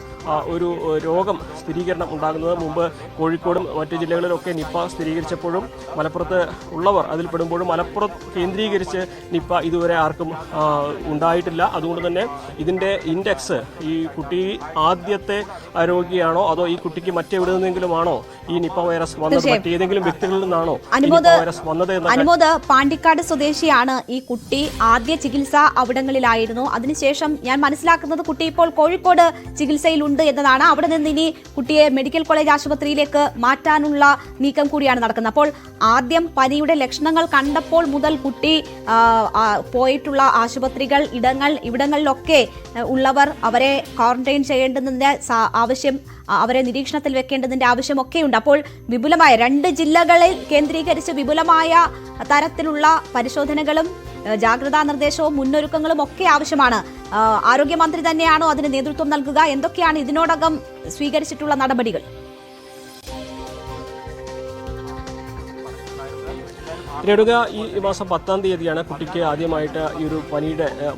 ഒരു രോഗം സ്ഥിരീകരണം ഉണ്ടാകുന്നത്. മുമ്പ് കോഴിക്കോടും മറ്റു ജില്ലകളിലൊക്കെ നിപ്പ സ്ഥിരീകരിച്ചപ്പോഴും മലപ്പുറത്ത് ഉള്ളവർ അതിൽ പെടുമ്പോഴും മലപ്പുറം കേന്ദ്രീകരിച്ച് നിപ്പ ഇതുവരെ ആർക്കും ഉണ്ടായിട്ടില്ല. അതുകൊണ്ട് തന്നെ ഇതിന്റെ ഇൻഡെക്സ്, ഈ കുട്ടി ആദ്യത്തെ രോഗിയാണോ അതോ ഈ കുട്ടിക്ക് മറ്റെവിടെ നിന്നെങ്കിലും ആണോ ഈ നിപ്പ വൈറസ് വന്നത്, മറ്റേതെങ്കിലും വ്യക്തികളിൽ നിന്നാണോ നിപ്പ വൈറസ് വന്നത് എന്ന്. അനുമോദ്, പാണ്ടിക്കാട് സ്വദേശിയാണ് ഈ കുട്ടി. ആദ്യ ചികിത്സ അവിടങ്ങളിലായിരുന്നു. അതിനുശേഷം ഞാൻ മനസ്സിലാക്കുന്നത് കുട്ടി ഇപ്പോൾ കോഴിക്കോട് ചികിത്സയിലുണ്ട് എന്നതാണ്. അവിടെ നിന്ന് ഇനി കുട്ടിയെ മെഡിക്കൽ കോളേജ് ആശുപത്രിയിലേക്ക് മാറ്റാനുള്ള നീക്കം കൂടിയാണ് നടക്കുന്നത്. അപ്പോൾ ആദ്യം പനിയുടെ ലക്ഷണങ്ങൾ കണ്ടപ്പോൾ മുതൽ കുട്ടി പോയിട്ടുള്ള ആശുപത്രികൾ, ഇവിടങ്ങളിലൊക്കെ ഉള്ളവർ അവരെ ക്വാറന്റൈൻ ചെയ്യേണ്ടതിന്റെ ആവശ്യം, അവരെ നിരീക്ഷണത്തിൽ വെക്കേണ്ടതിന്റെ ആവശ്യമൊക്കെയുണ്ട്. അപ്പോൾ വിപുലമായ 2 ജില്ലകളിൽ കേന്ദ്രീകരിച്ച് വിപുലമായ തരത്തിലുള്ള പരിശോധനകളും ജാഗ്രതാ നിർദ്ദേശവും മുന്നൊരുക്കങ്ങളും ഒക്കെ ആവശ്യമാണ്. ആരോഗ്യമന്ത്രി തന്നെയാണോ അതിന് നേതൃത്വം നൽകുക? എന്തൊക്കെയാണ് ഇതിനോടകം സ്വീകരിച്ചിട്ടുള്ള നടപടികൾ? രേണുക, ഈ മാസം 10-ാം തീയതിയാണ് കുട്ടിക്ക് ആദ്യമായിട്ട് ഈ ഒരു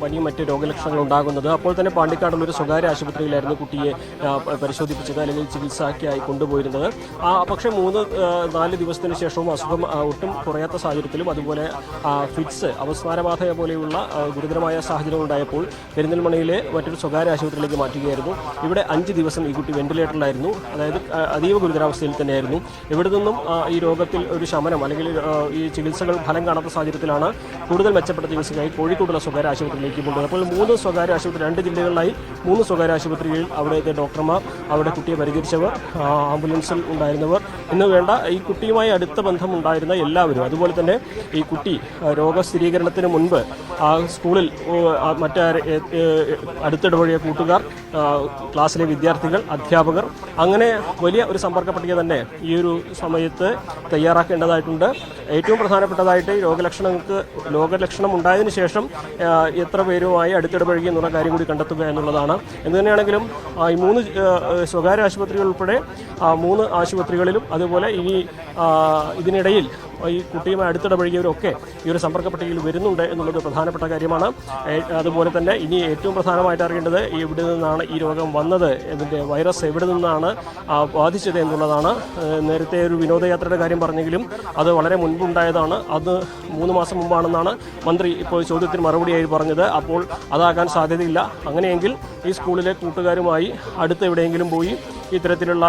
പനിയും മറ്റ് രോഗലക്ഷണങ്ങൾ ഉണ്ടാകുന്നത്. അപ്പോൾ തന്നെ പാണ്ടിക്കാടുള്ള ഒരു സ്വകാര്യ ആശുപത്രിയിലായിരുന്നു കുട്ടിയെ പരിശോധിപ്പിച്ചത്, അല്ലെങ്കിൽ ചികിത്സയ്ക്കായി കൊണ്ടുപോയിരുന്നത്. പക്ഷേ 3-4 ദിവസത്തിന് ശേഷവും അസുഖം ഒട്ടും കുറയാത്ത സാഹചര്യത്തിലും, അതുപോലെ ഫിറ്റ്സ്, അവസ്മാരബാധ പോലെയുള്ള ഗുരുതരമായ സാഹചര്യം ഉണ്ടായപ്പോൾ പെരിന്തൽമണ്ണയിലെ മറ്റൊരു സ്വകാര്യ ആശുപത്രിയിലേക്ക് മാറ്റുകയായിരുന്നു. ഇവിടെ 5 ദിവസം ഈ കുട്ടി വെന്റിലേറ്ററിലായിരുന്നു. അതായത് അതീവ ഗുരുതരാവസ്ഥയിൽ തന്നെയായിരുന്നു. ഇവിടെ നിന്നും ഈ രോഗത്തിൽ ഒരു ശമനം, അല്ലെങ്കിൽ ഈ ചികിത്സകൾ ഫലം കാണാത്ത സാഹചര്യത്തിലാണ് കൂടുതൽ മെച്ചപ്പെട്ട ചികിത്സയ്ക്കായി കോഴിക്കോടുള്ള സ്വകാര്യ ആശുപത്രിയിലേക്ക് കൊണ്ടുപോകുന്നത്. അപ്പോൾ 3 സ്വകാര്യ ആശുപത്രി, 2 ജില്ലകളിലായി 3 സ്വകാര്യ ആശുപത്രികളിൽ അവിടുത്തെ ഡോക്ടർമാർ, അവിടെ കുട്ടിയെ പരിചരിച്ചവർ, ആംബുലൻസിൽ ഉണ്ടായിരുന്നവർ എന്ന് വേണ്ട ഈ കുട്ടിയുമായി അടുത്ത ബന്ധം ഉണ്ടായിരുന്ന എല്ലാവരും, അതുപോലെ തന്നെ ഈ കുട്ടി രോഗസ്ഥിരീകരണത്തിന് മുൻപ് സ്കൂളിൽ അടുത്തിടപഴകിയ കൂട്ടുകാർ, ക്ലാസ്സിലെ വിദ്യാർത്ഥികൾ, അധ്യാപകർ, അങ്ങനെ വലിയ ഒരു സമ്പർക്ക പട്ടിക തന്നെ ഈ ഒരു സമയത്ത് തയ്യാറാക്കേണ്ടതായിട്ടുണ്ട്. ഏറ്റവും പ്രധാനപ്പെട്ടതായിട്ട് രോഗലക്ഷണം ഉണ്ടായതിനു ശേഷം എത്ര പേരുമായി അടുത്തിടപഴകി എന്നുള്ള കാര്യം കൂടി കണ്ടെത്തുക എന്നുള്ളതാണ്. എന്തു തന്നെയാണെങ്കിലും ഈ 3 സ്വകാര്യ ആശുപത്രികൾ ഉൾപ്പെടെ 3 ആശുപത്രികളിലും, അതുപോലെ ഇനി ഇതിനിടയിൽ ഈ കുട്ടിയുമായി അടുത്തിടപഴകിയവരൊക്കെ ഈ ഒരു സമ്പർക്ക പട്ടികയിൽ വരുന്നുണ്ട് എന്നുള്ളത് പ്രധാനപ്പെട്ട കാര്യമാണ്. അതുപോലെ തന്നെ ഇനി ഏറ്റവും പ്രധാനമായിട്ട് അറിയേണ്ടത് എവിടെ നിന്നാണ് ഈ രോഗം വന്നത്, ഇതിൻ്റെ വൈറസ് എവിടെ നിന്നാണ് ബാധിച്ചത് എന്നുള്ളതാണ്. നേരത്തെ ഒരു വിനോദയാത്രയുടെ കാര്യം പറഞ്ഞെങ്കിലും അത് വളരെ മുൻപുണ്ടായതാണ്. അത് 3 മാസം മുമ്പാണെന്നാണ് മന്ത്രി ഇപ്പോൾ ചോദ്യത്തിന് മറുപടിയായി പറഞ്ഞത്. അപ്പോൾ അതാകാൻ സാധ്യതയില്ല. അങ്ങനെയെങ്കിൽ ഈ സ്കൂളിലെ കൂട്ടുകാരുമായി അടുത്ത് എവിടെയെങ്കിലും പോയി ഇത്തരത്തിലുള്ള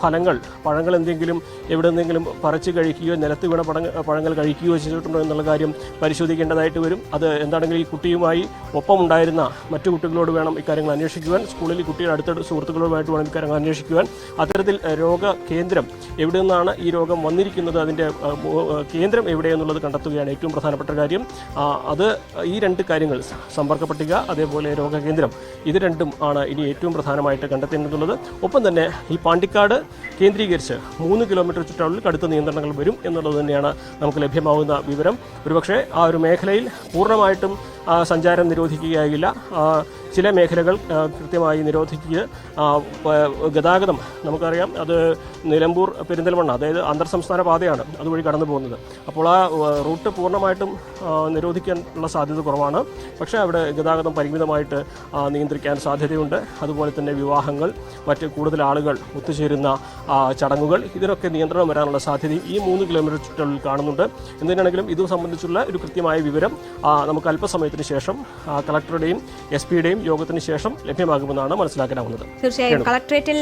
പഴങ്ങൾ എന്തെങ്കിലും എവിടെ നിന്നെങ്കിലും പറിച്ച് കഴിക്കുകയോ നിലത്ത് വീണ പഴങ്ങൾ കഴിക്കുകയോ ചെയ്തിട്ടുണ്ടോ എന്നുള്ള കാര്യം പരിശോധിക്കേണ്ടതായിട്ട് വരും. അത് എന്താണെങ്കിലും ഈ കുട്ടിയുമായി ഒപ്പമുണ്ടായിരുന്ന മറ്റു കുട്ടികളോട് വേണം ഇക്കാര്യങ്ങൾ അന്വേഷിക്കുവാൻ. സ്കൂളിൽ കുട്ടിയുടെ അടുത്ത സുഹൃത്തുക്കളുമായിട്ട് വേണം ഇക്കാര്യങ്ങൾ അന്വേഷിക്കുവാൻ. അത്തരത്തിൽ രോഗകേന്ദ്രം എവിടെ നിന്നാണ് ഈ രോഗം വന്നിരിക്കുന്നത്, അതിൻ്റെ കേന്ദ്രം എവിടെയെന്നുള്ളത് കണ്ടെത്തുകയാണ് ഏറ്റവും പ്രധാനപ്പെട്ട കാര്യം. അത് ഈ രണ്ട് കാര്യങ്ങൾ, സമ്പർക്ക പട്ടിക അതേപോലെ രോഗകേന്ദ്രം, ഇത് രണ്ടും ആണ് ഇനി ഏറ്റവും പ്രധാനമായിട്ട് കണ്ടെത്തേണ്ടതുള്ളത്. ഒപ്പം തന്നെ ഈ പാണ്ടിക്കാട് കേന്ദ്രീകരിച്ച് 3 കിലോമീറ്റർ ചുറ്റളവിൽ കടുത്ത നിയന്ത്രണങ്ങൾ വരും എന്നുള്ളത് തന്നെയാണ് നമുക്ക് ലഭ്യമാകുന്ന വിവരം. ഒരുപക്ഷെ ആ ഒരു മേഖലയിൽ പൂർണ്ണമായിട്ടും സഞ്ചാരം നിരോധിക്കുകയാകില്ല. ചില മേഖലകൾ കൃത്യമായി നിരോധിക്കുക. ഗതാഗതം നമുക്കറിയാം, അത് നിലമ്പൂർ പെരിന്തൽമണ്ണ, അതായത് അന്തർ സംസ്ഥാന പാതയാണ് അതുവഴി കടന്നു പോകുന്നത്. അപ്പോൾ ആ റൂട്ട് പൂർണ്ണമായിട്ടും നിരോധിക്കാനുള്ള സാധ്യത കുറവാണ്. പക്ഷേ അവിടെ ഗതാഗതം പരിമിതമായിട്ട് നിയന്ത്രിക്കാൻ സാധ്യതയുണ്ട്. അതുപോലെ തന്നെ വിവാഹങ്ങൾ, മറ്റ് കൂടുതൽ ആളുകൾ ഒത്തുചേരുന്ന ചടങ്ങുകൾ, ഇതിനൊക്കെ നിയന്ത്രണം വരാനുള്ള സാധ്യതയും ഈ 3 കിലോമീറ്റർ ചുറ്റളവിൽ കാണുന്നുണ്ട്. എന്തിനാണെങ്കിലും ഇത് സംബന്ധിച്ചുള്ള ഒരു കൃത്യമായ വിവരം നമുക്ക് അല്പസമയത്തിന് ശേഷം കളക്ടറുടെയും SP-യുടെയും യോഗത്തിന് ശേഷം ലഭ്യമാകുമെന്നാണ് മനസ്സിലാക്കാനാവുന്നത്. തീർച്ചയായും കളക്ടറേറ്റിൽ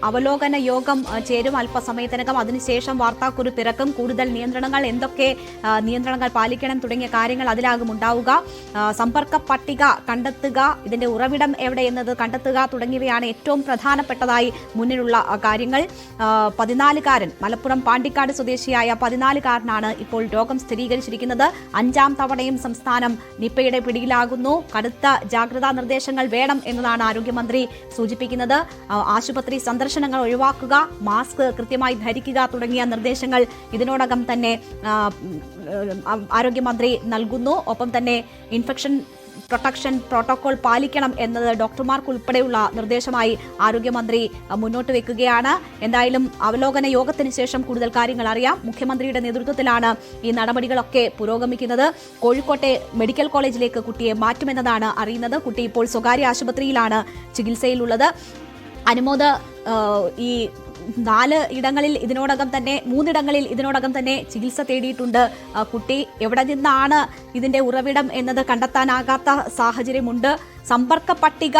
അവലോകന യോഗം ചേരും അല്പസമയത്തിനകം. അതിനുശേഷം വാർത്താക്കുറിപ്പ് ഇറക്കും. കൂടുതൽ നിയന്ത്രണങ്ങൾ, എന്തൊക്കെ നിയന്ത്രണങ്ങൾ പാലിക്കണം തുടങ്ങിയ കാര്യങ്ങൾ അതിലാകും ഉണ്ടാവുക. സമ്പർക്ക പട്ടിക കണ്ടെത്തുക, ഇതിന്റെ ഉറവിടം എവിടെ എന്നത് കണ്ടെത്തുക തുടങ്ങിയവയാണ് ഏറ്റവും പ്രധാനപ്പെട്ടതായി മുന്നിലുള്ള കാര്യങ്ങൾ. 14-കാരൻ, മലപ്പുറം പാണ്ടിക്കാട് സ്വദേശിയായ 14-കാരനാണ് ഇപ്പോൾ രോഗം സ്ഥിരീകരിച്ചിരിക്കുന്നത്. 5ാം തവണയും സംസ്ഥാനം നിപ്പയുടെ പിടിയിലാകുന്നു. കടുത്ത ജാഗ്രതാ നിർദ്ദേശങ്ങൾ വേണം എന്നതാണ് ആരോഗ്യമന്ത്രി സൂചിപ്പിക്കുന്നത്. ആശുപത്രി സന്ദർശനങ്ങൾ ഒഴിവാക്കുക, മാസ്ക് കൃത്യമായി ധരിക്കുക തുടങ്ങിയ നിർദ്ദേശങ്ങൾ ഇതിനോടകം തന്നെ ആരോഗ്യമന്ത്രി നൽകുന്നു. ഒപ്പം തന്നെ ഇൻഫെക്ഷൻ പ്രൊട്ടക്ഷൻ പ്രോട്ടോകോൾ പാലിക്കണം എന്നത് ഡോക്ടർമാർക്ക് ഉൾപ്പെടെയുള്ള നിർദ്ദേശമായി ആരോഗ്യമന്ത്രി മുന്നോട്ട് വെക്കുകയാണ്. എന്തായാലും അവലോകന യോഗത്തിന് ശേഷം കൂടുതൽ കാര്യങ്ങൾ അറിയാം. മുഖ്യമന്ത്രിയുടെ നേതൃത്വത്തിലാണ് ഈ നടപടികളൊക്കെ പുരോഗമിക്കുന്നത്. കോഴിക്കോട്ടെ മെഡിക്കൽ കോളേജിലേക്ക് കുട്ടിയെ മാറ്റുമെന്നതാണ് അറിയുന്നത്. കുട്ടി ഇപ്പോൾ സ്വകാര്യ ആശുപത്രിയിലാണ് ചികിത്സയിലുള്ളത്. അനുമോദ്, ഈ 3 ഇടങ്ങളിൽ ഇതിനോടകം തന്നെ ചികിത്സ തേടിയിട്ടുണ്ട്. കുട്ടി എവിടെ നിന്നാണ് ഇതിന്റെ ഉറവിടം എന്നത് കണ്ടെത്താനാകാത്ത സാഹചര്യമുണ്ട്. സമ്പർക്ക പട്ടിക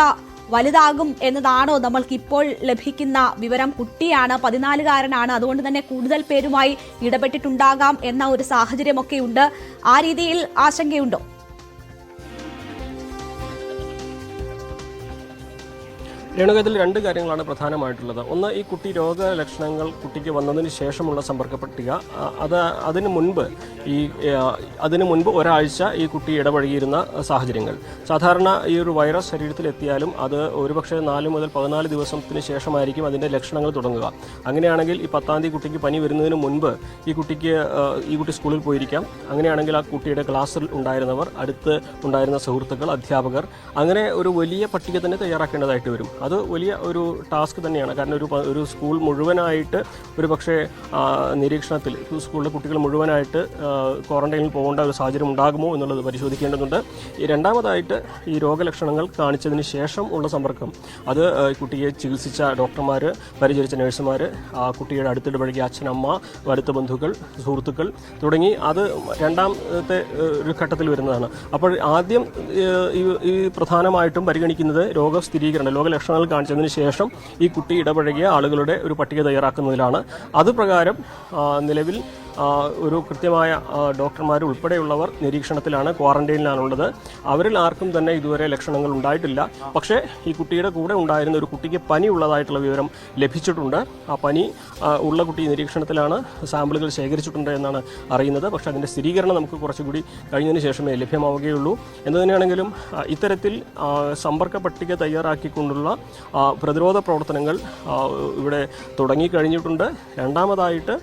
വലുതാകും എന്നതാണോ നമ്മൾക്ക് ഇപ്പോൾ ലഭിക്കുന്ന വിവരം? കുട്ടിയാണ്, 14-കാരനാണ്, അതുകൊണ്ട് തന്നെ കൂടുതൽ പേരുമായി ഇടപെട്ടിട്ടുണ്ടാകാം എന്ന ഒരു സാഹചര്യമൊക്കെ ഉണ്ട്. ആ രീതിയിൽ ആശങ്കയുണ്ടോ? രേണുകത്തിൽ 2 കാര്യങ്ങളാണ് പ്രധാനമായിട്ടുള്ളത്. ഒന്ന്, ഈ കുട്ടി രോഗലക്ഷണങ്ങൾ കുട്ടിക്ക് വന്നതിന് ശേഷമുള്ള സമ്പർക്ക പട്ടിക. അതിനു മുൻപ് ഒരാഴ്ച ഈ കുട്ടി ഇടപഴകിയിരുന്ന സാഹചര്യങ്ങൾ. സാധാരണ ഈ ഒരു വൈറസ് ശരീരത്തിലെത്തിയാലും അത് ഒരുപക്ഷെ 4 മുതൽ 14 ദിവസത്തിന് ശേഷമായിരിക്കും അതിൻ്റെ ലക്ഷണങ്ങൾ തുടങ്ങുക. അങ്ങനെയാണെങ്കിൽ ഈ 10-ാം തീയതി കുട്ടിക്ക് പനി വരുന്നതിന് മുൻപ് ഈ കുട്ടി സ്കൂളിൽ പോയിരിക്കാം. അങ്ങനെയാണെങ്കിൽ ആ കുട്ടിയുടെ ക്ലാസ്സിൽ ഉണ്ടായിരുന്നവർ, അടുത്ത് ഉണ്ടായിരുന്ന സുഹൃത്തുക്കൾ, അധ്യാപകർ, അങ്ങനെ ഒരു വലിയ പട്ടിക തന്നെ തയ്യാറാക്കേണ്ടതായിട്ട് വരും. അത് വലിയ ഒരു ടാസ്ക് തന്നെയാണ്. കാരണം ഒരു സ്കൂൾ മുഴുവനായിട്ട് ഒരു പക്ഷേ നിരീക്ഷണത്തിൽ, സ്കൂളിലെ കുട്ടികൾ മുഴുവനായിട്ട് ക്വാറന്റൈനിൽ പോകേണ്ട ഒരു സാഹചര്യം ഉണ്ടാകുമോ എന്നുള്ളത് പരിശോധിക്കേണ്ടതുണ്ട്. രണ്ടാമതായിട്ട്, ഈ രോഗലക്ഷണങ്ങൾ കാണിച്ചതിന് ശേഷം ഉള്ള സമ്പർക്കം, അത് കുട്ടിയെ ചികിത്സിച്ച ഡോക്ടർമാർ, പരിചരിച്ച നഴ്സുമാർ, കുട്ടിയുടെ അടുത്തിടപഴകിയ അച്ഛനമ്മ, അടുത്ത ബന്ധുക്കൾ, സുഹൃത്തുക്കൾ തുടങ്ങി, അത് രണ്ടാമത്തെ ഒരു ഘട്ടത്തിൽ വരുന്നതാണ്. അപ്പോൾ ആദ്യം ഈ പ്രധാനമായിട്ടും പരിഗണിക്കുന്നത് രോഗലക്ഷണങ്ങൾ കാണിച്ചതിന് ശേഷം ഈ കുട്ടി ഇടപഴകിയ ആളുകളുടെ ഒരു പട്ടിക തയ്യാറാക്കുന്നതിലാണ്. അതുപ്രകാരം നിലവിൽ ഒരു കൃത്യമായ ഡോക്ടർമാർ ഉൾപ്പെടെയുള്ളവർ നിരീക്ഷണത്തിലാണ്, ക്വാറന്റൈനിലാണുള്ളത്. അവരിൽ ആർക്കും തന്നെ ഇതുവരെ ലക്ഷണങ്ങൾ ഉണ്ടായിട്ടില്ല. പക്ഷേ ഈ കുട്ടിയുടെ കൂടെ ഉണ്ടായിരുന്ന ഒരു കുട്ടിക്ക് പനി ഉള്ളതായിട്ടുള്ള വിവരം ലഭിച്ചിട്ടുണ്ട്. ആ പനി ഉള്ള കുട്ടി നിരീക്ഷണത്തിലാണ്, സാമ്പിളുകൾ ശേഖരിച്ചിട്ടുണ്ട് എന്നാണ് അറിയുന്നത്. പക്ഷേ അതിൻ്റെ സ്ഥിരീകരണം നമുക്ക് കുറച്ചുകൂടി കഴിഞ്ഞതിന് ശേഷമേ ലഭ്യമാവുകയുള്ളൂ. എന്തുതന്നെയാണെങ്കിലും ഇത്തരത്തിൽ സമ്പർക്ക പട്ടിക തയ്യാറാക്കിക്കൊണ്ടുള്ള പ്രതിരോധ പ്രവർത്തനങ്ങൾ ഇവിടെ തുടങ്ങിക്കഴിഞ്ഞിട്ടുണ്ട്. രണ്ടാമതായിട്ട്,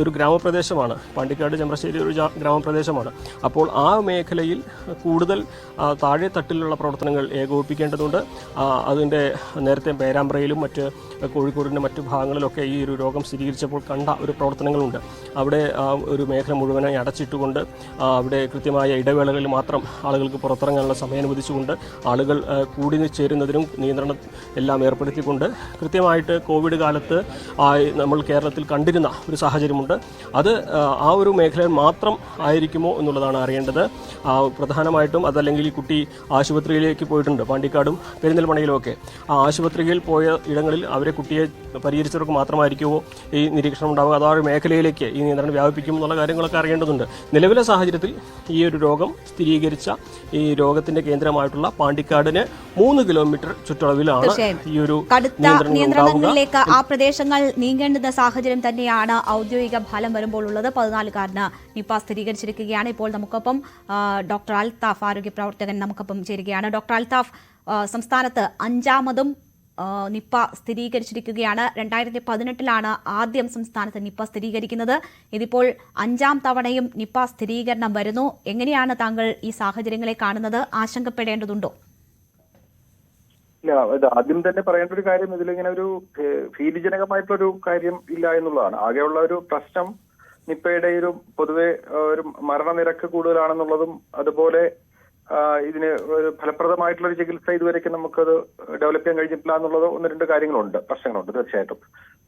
ഒരു ഗ്രാമപ്രദേശമാണ് പാണ്ടിക്കാട്, ചെമ്പ്രശ്ശേരി ഒരു ഗ്രാമപ്രദേശമാണ്. അപ്പോൾ ആ മേഖലയിൽ കൂടുതൽ താഴെ തട്ടിലുള്ള പ്രവർത്തനങ്ങൾ ഏകോപിപ്പിക്കേണ്ടതുണ്ട്. അതിൻ്റെ നേരത്തെ പേരാമ്പ്രയിലും മറ്റ് കോഴിക്കോടിൻ്റെ മറ്റു ഭാഗങ്ങളിലൊക്കെ ഈ ഒരു രോഗം സ്ഥിരീകരിച്ചപ്പോൾ കണ്ട ഒരു പ്രവർത്തനങ്ങളുണ്ട്. അവിടെ ഒരു മേഖല മുഴുവനായി അടച്ചിട്ടുകൊണ്ട് അവിടെ കൃത്യമായ ഇടവേളകളിൽ മാത്രം ആളുകൾക്ക് പുറത്തിറങ്ങാനുള്ള സമയം അനുവദിച്ചുകൊണ്ട് ആളുകൾ കൂടി ചേരുന്നതിനും നിയന്ത്രണം എല്ലാം ഏർപ്പെടുത്തിക്കൊണ്ട് കൃത്യമായിട്ട് കോവിഡ് കാലത്ത് നമ്മൾ കേരളത്തിൽ കണ്ടിരുന്ന ഒരു സാഹചര്യം സാഹചര്യമുണ്ട്. അത് ആ ഒരു മേഖലയിൽ മാത്രം ആയിരിക്കുമോ എന്നുള്ളതാണ് അറിയേണ്ടത്. പ്രധാനമായിട്ടും അതല്ലെങ്കിൽ ഈ കുട്ടി ആശുപത്രിയിലേക്ക് പോയിട്ടുണ്ട്, പാണ്ടിക്കാടും പെരിന്തൽമണ്ണയിലും ഒക്കെ. ആ ആശുപത്രിയിൽ പോയ ഇടങ്ങളിൽ അവരെ കുട്ടിയെ പരിചരിച്ചവർക്ക് മാത്രമായിരിക്കുമോ ഈ നിരീക്ഷണം ഉണ്ടാവുക, അതോ ആ ഒരു മേഖലയിലേക്ക് ഈ നിയന്ത്രണം വ്യാപിപ്പിക്കും എന്നുള്ള കാര്യങ്ങളൊക്കെ അറിയേണ്ടതുണ്ട്. നിലവിലെ സാഹചര്യത്തിൽ ഈ ഒരു രോഗം സ്ഥിരീകരിച്ച ഈ രോഗത്തിന്റെ കേന്ദ്രമായിട്ടുള്ള പാണ്ടിക്കാടിന് 3 കിലോമീറ്റർ ചുറ്റളവിലാണ് ഈ ഒരു കടുത്ത നിയന്ത്രണങ്ങളിലേക്ക് ആ പ്രദേശങ്ങൾ നീങ്ങേണ്ടുന്ന സാഹചര്യം തന്നെയാണ് ഔദ്യോഗിക ഫലം വരുമ്പോൾ ഉള്ളത്. 14-കാരന് നിപ സ്ഥിരീകരിച്ചിരിക്കുകയാണ്. ഇപ്പോൾ നമുക്കൊപ്പം ഡോക്ടർ അൽത്താഫ്, ആരോഗ്യ പ്രവർത്തകൻ, നമുക്കൊപ്പം ചേരുകയാണ്. ഡോക്ടർ അൽത്താഫ്, സംസ്ഥാനത്ത് 5ാമതും നിപ സ്ഥിരീകരിച്ചിരിക്കുകയാണ്. 2018 ആദ്യം സംസ്ഥാനത്ത് നിപ സ്ഥിരീകരിക്കുന്നത്. ഇതിപ്പോൾ 5ാം തവണയും നിപ സ്ഥിരീകരണം വരുന്നു. എങ്ങനെയാണ് താങ്കൾ ഈ സാഹചര്യങ്ങളെ കാണുന്നത്? ആശങ്കപ്പെടേണ്ടതുണ്ടോ? ഇല്ല, ഇത് ആദ്യം തന്നെ പറയേണ്ട ഒരു കാര്യം, ഇതിലിങ്ങനെ ഒരു ഭീതിജനകമായിട്ടുള്ളൊരു കാര്യം ഇല്ല എന്നുള്ളതാണ്. ആകെയുള്ള ഒരു പ്രശ്നം നിപ്പയുടെ ഒരു പൊതുവെ ഒരു മരണനിരക്ക് കൂടുതലാണെന്നുള്ളതും അതുപോലെ ഇതിന് ഒരു ഫലപ്രദമായിട്ടുള്ളൊരു ചികിത്സ ഇതുവരെയ്ക്കും നമുക്കത് ഡെവലപ്പ് ചെയ്യാൻ കഴിഞ്ഞിട്ടില്ല എന്നുള്ളത് 1-2 കാര്യങ്ങളുണ്ട്, പ്രശ്നങ്ങളുണ്ട് തീർച്ചയായിട്ടും.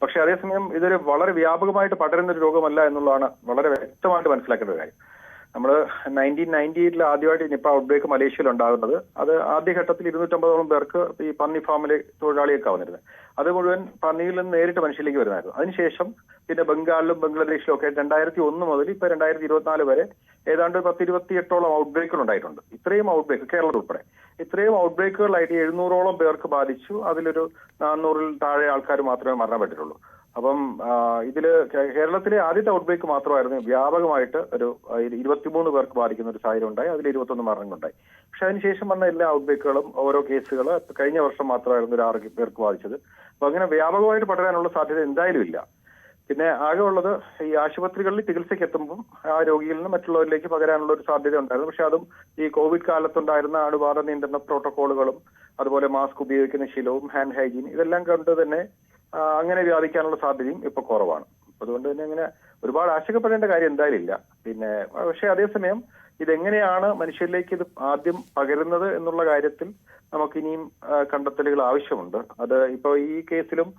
പക്ഷെ അതേസമയം ഇതൊരു വളരെ വ്യാപകമായിട്ട് പടരുന്ന ഒരു രോഗമല്ല എന്നുള്ളതാണ് വളരെ വ്യക്തമായിട്ട് മനസ്സിലാക്കേണ്ട ഒരു കാര്യം. നമ്മൾ 1998 ആദ്യമായിട്ട് നിപ്പ ഔട്ട്ബ്രേക്ക് മലേഷ്യയിൽ ഉണ്ടാകുന്നത്. അത് ആദ്യഘട്ടത്തിൽ 250ഓളം പേർക്ക് ഈ പന്നി ഫാമിലെ തൊഴിലാളിയൊക്കെ വന്നിരുന്നത്. അത് മുഴുവൻ പന്നിയിൽ നിന്ന് നേരിട്ട് മനുഷ്യരിലേക്ക് വരുന്നതായിരുന്നു. അതിനുശേഷം പിന്നെ ബംഗാളിലും ബംഗ്ലാദേശിലും ഒക്കെ 2001 മുതൽ ഇപ്പൊ 2024 വരെ ഏതാണ്ട് 10-28ഓളം ഔട്ട്ബ്രേക്കുകൾ ഉണ്ടായിട്ടുണ്ട്. ഇത്രയും ഔട്ട്ബ്രേക്ക് കേരളത്തിൽ ഉൾപ്പെടെ ഇത്രയും ഔട്ട്ബ്രേക്കുകളായിട്ട് 700ഓളം പേർക്ക് ബാധിച്ചു. അതിലൊരു 400-ൽ താഴെ ആൾക്കാർ മാത്രമേ മരണപ്പെട്ടിട്ടുള്ളൂ. അപ്പം ഇതില് കേരളത്തിലെ ആദ്യത്തെ ഔട്ട്ബ്രേക്ക് മാത്രമായിരുന്നു വ്യാപകമായിട്ട് ഒരു 23 പേർക്ക് ബാധിക്കുന്ന ഒരു സാഹചര്യം ഉണ്ടായി. അതിൽ 21 മരണങ്ങളുണ്ടായി. പക്ഷെ അതിനുശേഷം വന്ന എല്ലാ ഔട്ട്ബ്രേക്കുകളും ഓരോ കേസുകൾ കഴിഞ്ഞ വർഷം മാത്രമായിരുന്നു ഒരു 6 പേർക്ക് ബാധിച്ചത്. അപ്പൊ അങ്ങനെ വ്യാപകമായിട്ട് പടരാനുള്ള സാധ്യത എന്തായാലും ഇല്ല. പിന്നെ ആകെ ഉള്ളത് ഈ ആശുപത്രികളിൽ ചികിത്സയ്ക്ക് എത്തുമ്പം ആ രോഗികളിൽ നിന്ന് മറ്റുള്ളവരിലേക്ക് പകരാനുള്ള ഒരു സാധ്യത ഉണ്ടായിരുന്നു. പക്ഷെ അതും ഈ കോവിഡ് കാലത്തുണ്ടായിരുന്ന അണുബാധ നിയന്ത്രണ പ്രോട്ടോകോളുകളും അതുപോലെ മാസ്ക് ഉപയോഗിക്കുന്ന ശീലവും ഹാൻഡ് ഹൈജീൻ ഇതെല്ലാം കണ്ട് തന്നെ അങ്ങനെ വ്യാപിക്കാനുള്ള സാധ്യതയും ഇപ്പൊ കുറവാണ്. അതുകൊണ്ട് തന്നെ അങ്ങനെ ഒരുപാട് ആശങ്കപ്പെടേണ്ട കാര്യം എന്തായാലും ഇല്ല. പിന്നെ പക്ഷെ അതേസമയം ഇതെങ്ങനെയാണ് മനുഷ്യരിലേക്ക് ഇത് ആദ്യം പകരുന്നത് എന്നുള്ള കാര്യത്തിൽ നമുക്കിനിയും കണ്ടെത്തലുകൾ ആവശ്യമുണ്ട്. അത് ഇപ്പൊ ഈ കേസിലും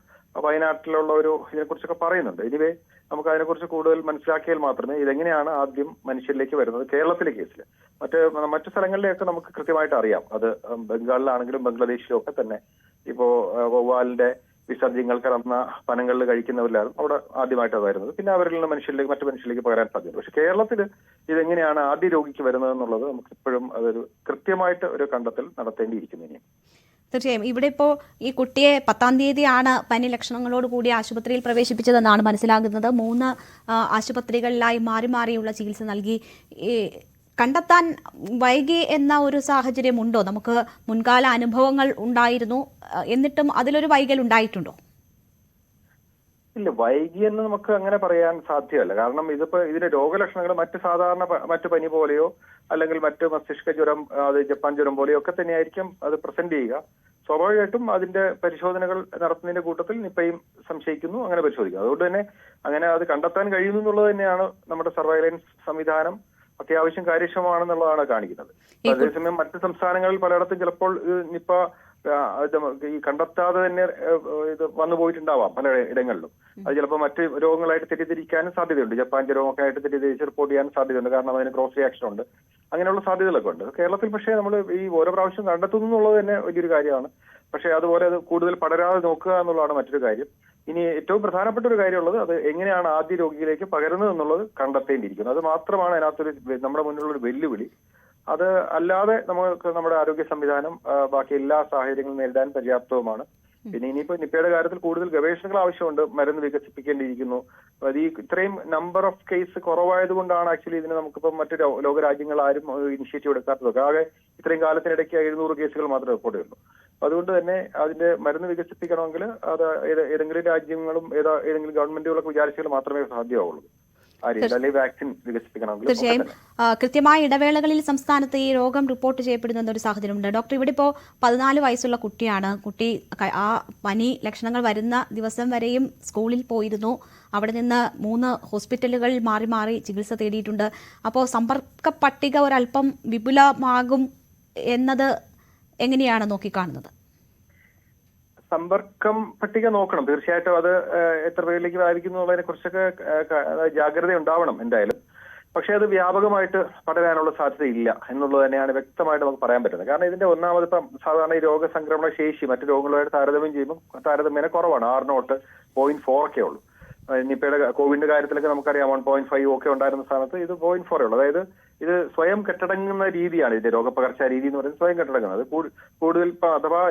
വയനാട്ടിലുള്ള ഒരു ഇതിനെക്കുറിച്ചൊക്കെ പറയുന്നുണ്ട്. എനിവേ നമുക്ക് അതിനെക്കുറിച്ച് കൂടുതൽ മനസ്സിലാക്കിയാൽ മാത്രമേ ഇതെങ്ങനെയാണ് ആദ്യം മനുഷ്യരിലേക്ക് വരുന്നത്. കേരളത്തിലെ കേസിൽ മറ്റു സ്ഥലങ്ങളിലെയൊക്കെ നമുക്ക് കൃത്യമായിട്ട് അറിയാം. അത് ബംഗാളിലാണെങ്കിലും ബംഗ്ലാദേശിലും ഒക്കെ തന്നെ ഇപ്പോ വവ്വാലിന്റെ വിസർജ്യങ്ങൾ കലർന്ന പനങ്ങളിൽ കഴിക്കുന്നവരിലാണ് അവിടെ ആദ്യമായിട്ട് അത് വരുന്നത്. പിന്നെ അവരിൽ നിന്ന് മറ്റു മനുഷ്യരിലേക്ക് പകരാൻ സാധ്യത. പക്ഷെ കേരളത്തിൽ ഇതെങ്ങനെയാണ് ആദ്യ രോഗിക്ക് വരുന്നത് എന്നുള്ളത് നമുക്ക് ഇപ്പോഴും അതൊരു കൃത്യമായിട്ട് ഒരു കണ്ടെത്തൽ നടത്തേണ്ടിയിരിക്കുന്നു. ഇനിയും തീർച്ചയായും ഇവിടെ ഇപ്പോൾ ഈ കുട്ടിയെ 10-ാം തീയതിയാണ് പനി ലക്ഷണങ്ങളോട് കൂടി ആശുപത്രിയിൽ പ്രവേശിപ്പിച്ചതെന്നാണ് മനസ്സിലാകുന്നത്. 3 ആശുപത്രികളിലായി മാറിയുള്ള ചികിത്സ നൽകി. കണ്ടെത്താൻ വൈകി എന്ന ഒരു സാഹചര്യം ഉണ്ടോ? നമുക്ക് മുൻകാല അനുഭവങ്ങൾ ഉണ്ടായിരുന്നു, എന്നിട്ടും അതിലൊരു വൈകൽ ഉണ്ടായിട്ടുണ്ടോ? ഇല്ല, വൈകിയെന്ന് നമുക്ക് അങ്ങനെ പറയാൻ സാധ്യമല്ല. കാരണം ഇതിന്റെ രോഗലക്ഷണങ്ങൾ മറ്റു പനി പോലെയോ അല്ലെങ്കിൽ മറ്റു മസ്തിഷ്ക ജ്വരം, അത് ജപ്പാൻ ജ്വരം പോലെയോ ഒക്കെ തന്നെയായിരിക്കും അത് പ്രസന്റ് ചെയ്യുക. സ്വാഭാവികമായിട്ടും അതിന്റെ പരിശോധനകൾ നടത്തുന്നതിന്റെ കൂട്ടത്തിൽ നിപ്പയും സംശയിക്കുന്നു, അങ്ങനെ പരിശോധിക്കുക. അതുകൊണ്ട് തന്നെ അങ്ങനെ അത് കണ്ടെത്താൻ കഴിയുന്നു എന്നുള്ളത് തന്നെയാണ് നമ്മുടെ സർവൈലൻസ് സംവിധാനം അത്യാവശ്യം കാര്യക്ഷമമാണെന്നുള്ളതാണ് കാണിക്കുന്നത്. അതേസമയം മറ്റ് സംസ്ഥാനങ്ങളിൽ പലയിടത്തും ചിലപ്പോൾ നിപ്പ ഈ കണ്ടെത്താതെ തന്നെ ഇത് വന്നു പോയിട്ടുണ്ടാവാം പല ഇടങ്ങളിലും. അത് ചിലപ്പോൾ മറ്റ് രോഗങ്ങളായിട്ട് തെറ്റിദ്ധരിക്കാനും സാധ്യതയുണ്ട്. ജപ്പാൻ രോഗമൊക്കെ ആയിട്ട് തെറ്റിദ്ധരിച്ച് റിപ്പോർട്ട് ചെയ്യാൻ സാധ്യതയുണ്ട്. കാരണം അതിന് ക്രോസ് റിയാക്ഷൻ ഉണ്ട്. അങ്ങനെയുള്ള സാധ്യതകളൊക്കെ ഉണ്ട്. കേരളത്തിൽ പക്ഷേ നമ്മൾ ഈ ഓരോ പ്രാവശ്യം കണ്ടെത്തുന്നു എന്നുള്ളത് തന്നെ വലിയൊരു കാര്യമാണ്. പക്ഷേ അതുപോലെ അത് കൂടുതൽ പടരാതെ നോക്കുക എന്നുള്ളതാണ് മറ്റൊരു കാര്യം. ഇനി ഏറ്റവും പ്രധാനപ്പെട്ട ഒരു കാര്യമുള്ളത് അത് എങ്ങനെയാണ് ആദ്യ രോഗിയിലേക്ക് പകരുന്നത് എന്നുള്ളത് കണ്ടെത്തേണ്ടിയിരിക്കുന്നത്. അത് മാത്രമാണ് അതിനകത്തൊരു നമ്മുടെ മുന്നിലുള്ളൊരു വെല്ലുവിളി. അത് അല്ലാതെ നമുക്ക് നമ്മുടെ ആരോഗ്യ സംവിധാനം ബാക്കി എല്ലാ സാഹചര്യങ്ങളും നേരിടാൻ പര്യാപ്തവുമാണ്. പിന്നെ ഇനിയിപ്പോ നിപ്പയുടെ കാര്യത്തിൽ കൂടുതൽ ഗവേഷണങ്ങൾ ആവശ്യമുണ്ട്. മരുന്ന് വികസിപ്പിക്കേണ്ടിയിരിക്കുന്നു. അത് ഈ ഇത്രയും നമ്പർ ഓഫ് കേസ് കുറവായതുകൊണ്ടാണ് ആക്ച്വലി ഇതിന് നമുക്കിപ്പം മറ്റു ലോകരാജ്യങ്ങൾ ആരും ഇനിഷ്യേറ്റീവ് എടുക്കാത്തതൊക്കെ. ആകെ ഇത്രയും കാലത്തിനിടയ്ക്ക് 700 കേസുകൾ മാത്രമേ റിപ്പോർട്ട് ചെയ്യുള്ളൂ. അതുകൊണ്ട് തന്നെ അതിന്റെ മരുന്ന് വികസിപ്പിക്കണമെങ്കിൽ അത് ഏതെങ്കിലും രാജ്യങ്ങളും ഏതെങ്കിലും ഗവൺമെന്റുകളൊക്കെ വിചാരിച്ചാൽ മാത്രമേ സാധ്യമാവുള്ളൂ. തീർച്ചയായും കൃത്യമായ ഇടവേളകളിൽ സംസ്ഥാനത്ത് ഈ രോഗം റിപ്പോർട്ട് ചെയ്യപ്പെടുന്ന ഒരു സാഹചര്യമുണ്ട്. ഡോക്ടർ, ഇവിടെ ഇപ്പോൾ 14 വയസ്സുള്ള കുട്ടിയാണ്. കുട്ടി ആ പനി ലക്ഷണങ്ങൾ വരുന്ന ദിവസം വരെയും സ്കൂളിൽ പോയിരുന്നു. അവിടെ നിന്ന് 3 ഹോസ്പിറ്റലുകളിൽ മാറി ചികിത്സ തേടിയിട്ടുണ്ട്. അപ്പോൾ സമ്പർക്ക പട്ടിക ഒരല്പം വിപുലമാകും എന്നത് എങ്ങനെയാണ് നോക്കിക്കാണുന്നത്? സമ്പർക്കം പട്ടിക നോക്കണം. തീർച്ചയായിട്ടും അത് എത്ര പേരിലേക്ക് ബാധിക്കുന്നു എന്നുള്ളതിനെ കുറിച്ചൊക്കെ ജാഗ്രത ഉണ്ടാവണം എന്തായാലും. പക്ഷെ അത് വ്യാപകമായിട്ട് പടരാനുള്ള സാധ്യതയില്ല എന്നുള്ളത് തന്നെയാണ് വ്യക്തമായിട്ട് നമുക്ക് പറയാൻ പറ്റുന്നത്. കാരണം ഇതിന്റെ ഒന്നാമത് ഇപ്പം സാധാരണ ഈ രോഗസംക്രമണ ശേഷി മറ്റു രോഗങ്ങളുമായിട്ട് താരതമ്യം ചെയ്യുമ്പോൾ താരതമ്യേന കുറവാണ്. 6.0 ഒക്കെ ഉള്ളൂ. നിപ്പയുടെ കോവിഡിന്റെ കാര്യത്തിലൊക്കെ നമുക്കറിയാം 1.5 ഒക്കെ ഉണ്ടായിരുന്ന സ്ഥാനത്ത് ഇത് 0.4 ഉള്ളൂ. അതായത് ഇത് സ്വയം കെട്ടടങ്ങുന്ന രീതിയാണ് ഇതിന്റെ രോഗപകർച്ചാ രീതി എന്ന് പറയുന്നത്. സ്വയം കെട്ടടങ്ങുന്നത് കൂടുതൽ അഥവാ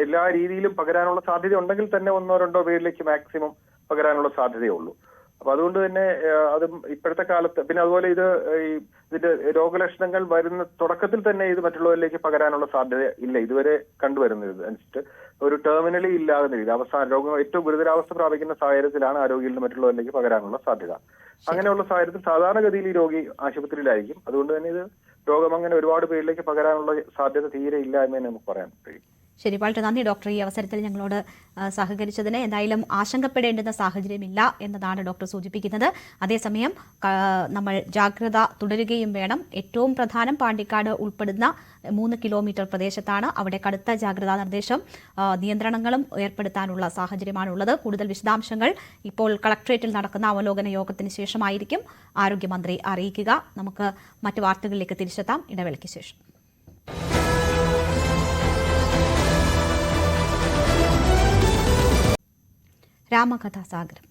എല്ലാ രീതിയിലും പകരാനുള്ള സാധ്യത ഉണ്ടെങ്കിൽ തന്നെ 1-2 പേരിലേക്ക് മാക്സിമം പകരാനുള്ള സാധ്യതയുള്ളൂ. അപ്പൊ അതുകൊണ്ട് തന്നെ അതും ഇപ്പോഴത്തെ കാലത്ത് പിന്നെ അതുപോലെ ഇതിന്റെ രോഗലക്ഷണങ്ങൾ വരുന്ന തുടക്കത്തിൽ തന്നെ ഇത് മറ്റുള്ളവരിലേക്ക് പകരാനുള്ള സാധ്യത ഇല്ല ഇതുവരെ കണ്ടുവരുന്നത് അനുസരിച്ച്. ഒരു ടെർമിനലി ഇല്ലാകുന്ന രീതി രോഗം ഏറ്റവും ഗുരുതരാവസ്ഥ പ്രാപിക്കുന്ന സാഹചര്യത്തിലാണ് ആ രോഗിയിൽ നിന്ന് മറ്റുള്ളവരിലേക്ക് പകരാനുള്ള സാധ്യത. അങ്ങനെയുള്ള സാഹചര്യത്തിൽ സാധാരണഗതിയിൽ ഈ രോഗി ആശുപത്രിയിലായിരിക്കും. അതുകൊണ്ട് തന്നെ ഇത് രോഗം അങ്ങനെ ഒരുപാട് പേരിലേക്ക് പകരാനുള്ള സാധ്യത തീരെ ഇല്ല എന്ന് തന്നെ നമുക്ക് പറയാൻ കഴിയും. ശരി, വളരെ നന്ദി ഡോക്ടർ. ഈ അവസരത്തിൽ ഞങ്ങളോട് സഹകരിച്ചതിന്. എന്തായാലും ആശങ്കപ്പെടേണ്ടുന്ന സാഹചര്യമില്ല എന്നതാണ് ഡോക്ടർ സൂചിപ്പിക്കുന്നത്. അതേസമയം നമ്മൾ ജാഗ്രത തുടരുകയും വേണം. ഏറ്റവും പ്രധാനം പാണ്ടിക്കാട് ഉൾപ്പെടുന്ന 3 കിലോമീറ്റർ പ്രദേശത്താണ്. അവിടെ കടുത്ത ജാഗ്രതാ നിർദ്ദേശം നിയന്ത്രണങ്ങളും ഏർപ്പെടുത്താനുള്ള സാഹചര്യമാണുള്ളത്. കൂടുതൽ വിശദാംശങ്ങൾ ഇപ്പോൾ കളക്ട്രേറ്റിൽ നടക്കുന്ന അവലോകന യോഗത്തിന് ശേഷമായിരിക്കും ആരോഗ്യമന്ത്രി അറിയിക്കുക. നമുക്ക് മറ്റു വാർത്തകളിലേക്ക് തിരിച്ചെത്താം ഇടവേളയ്ക്ക് ശേഷം. രാമകഥാസാഗരം.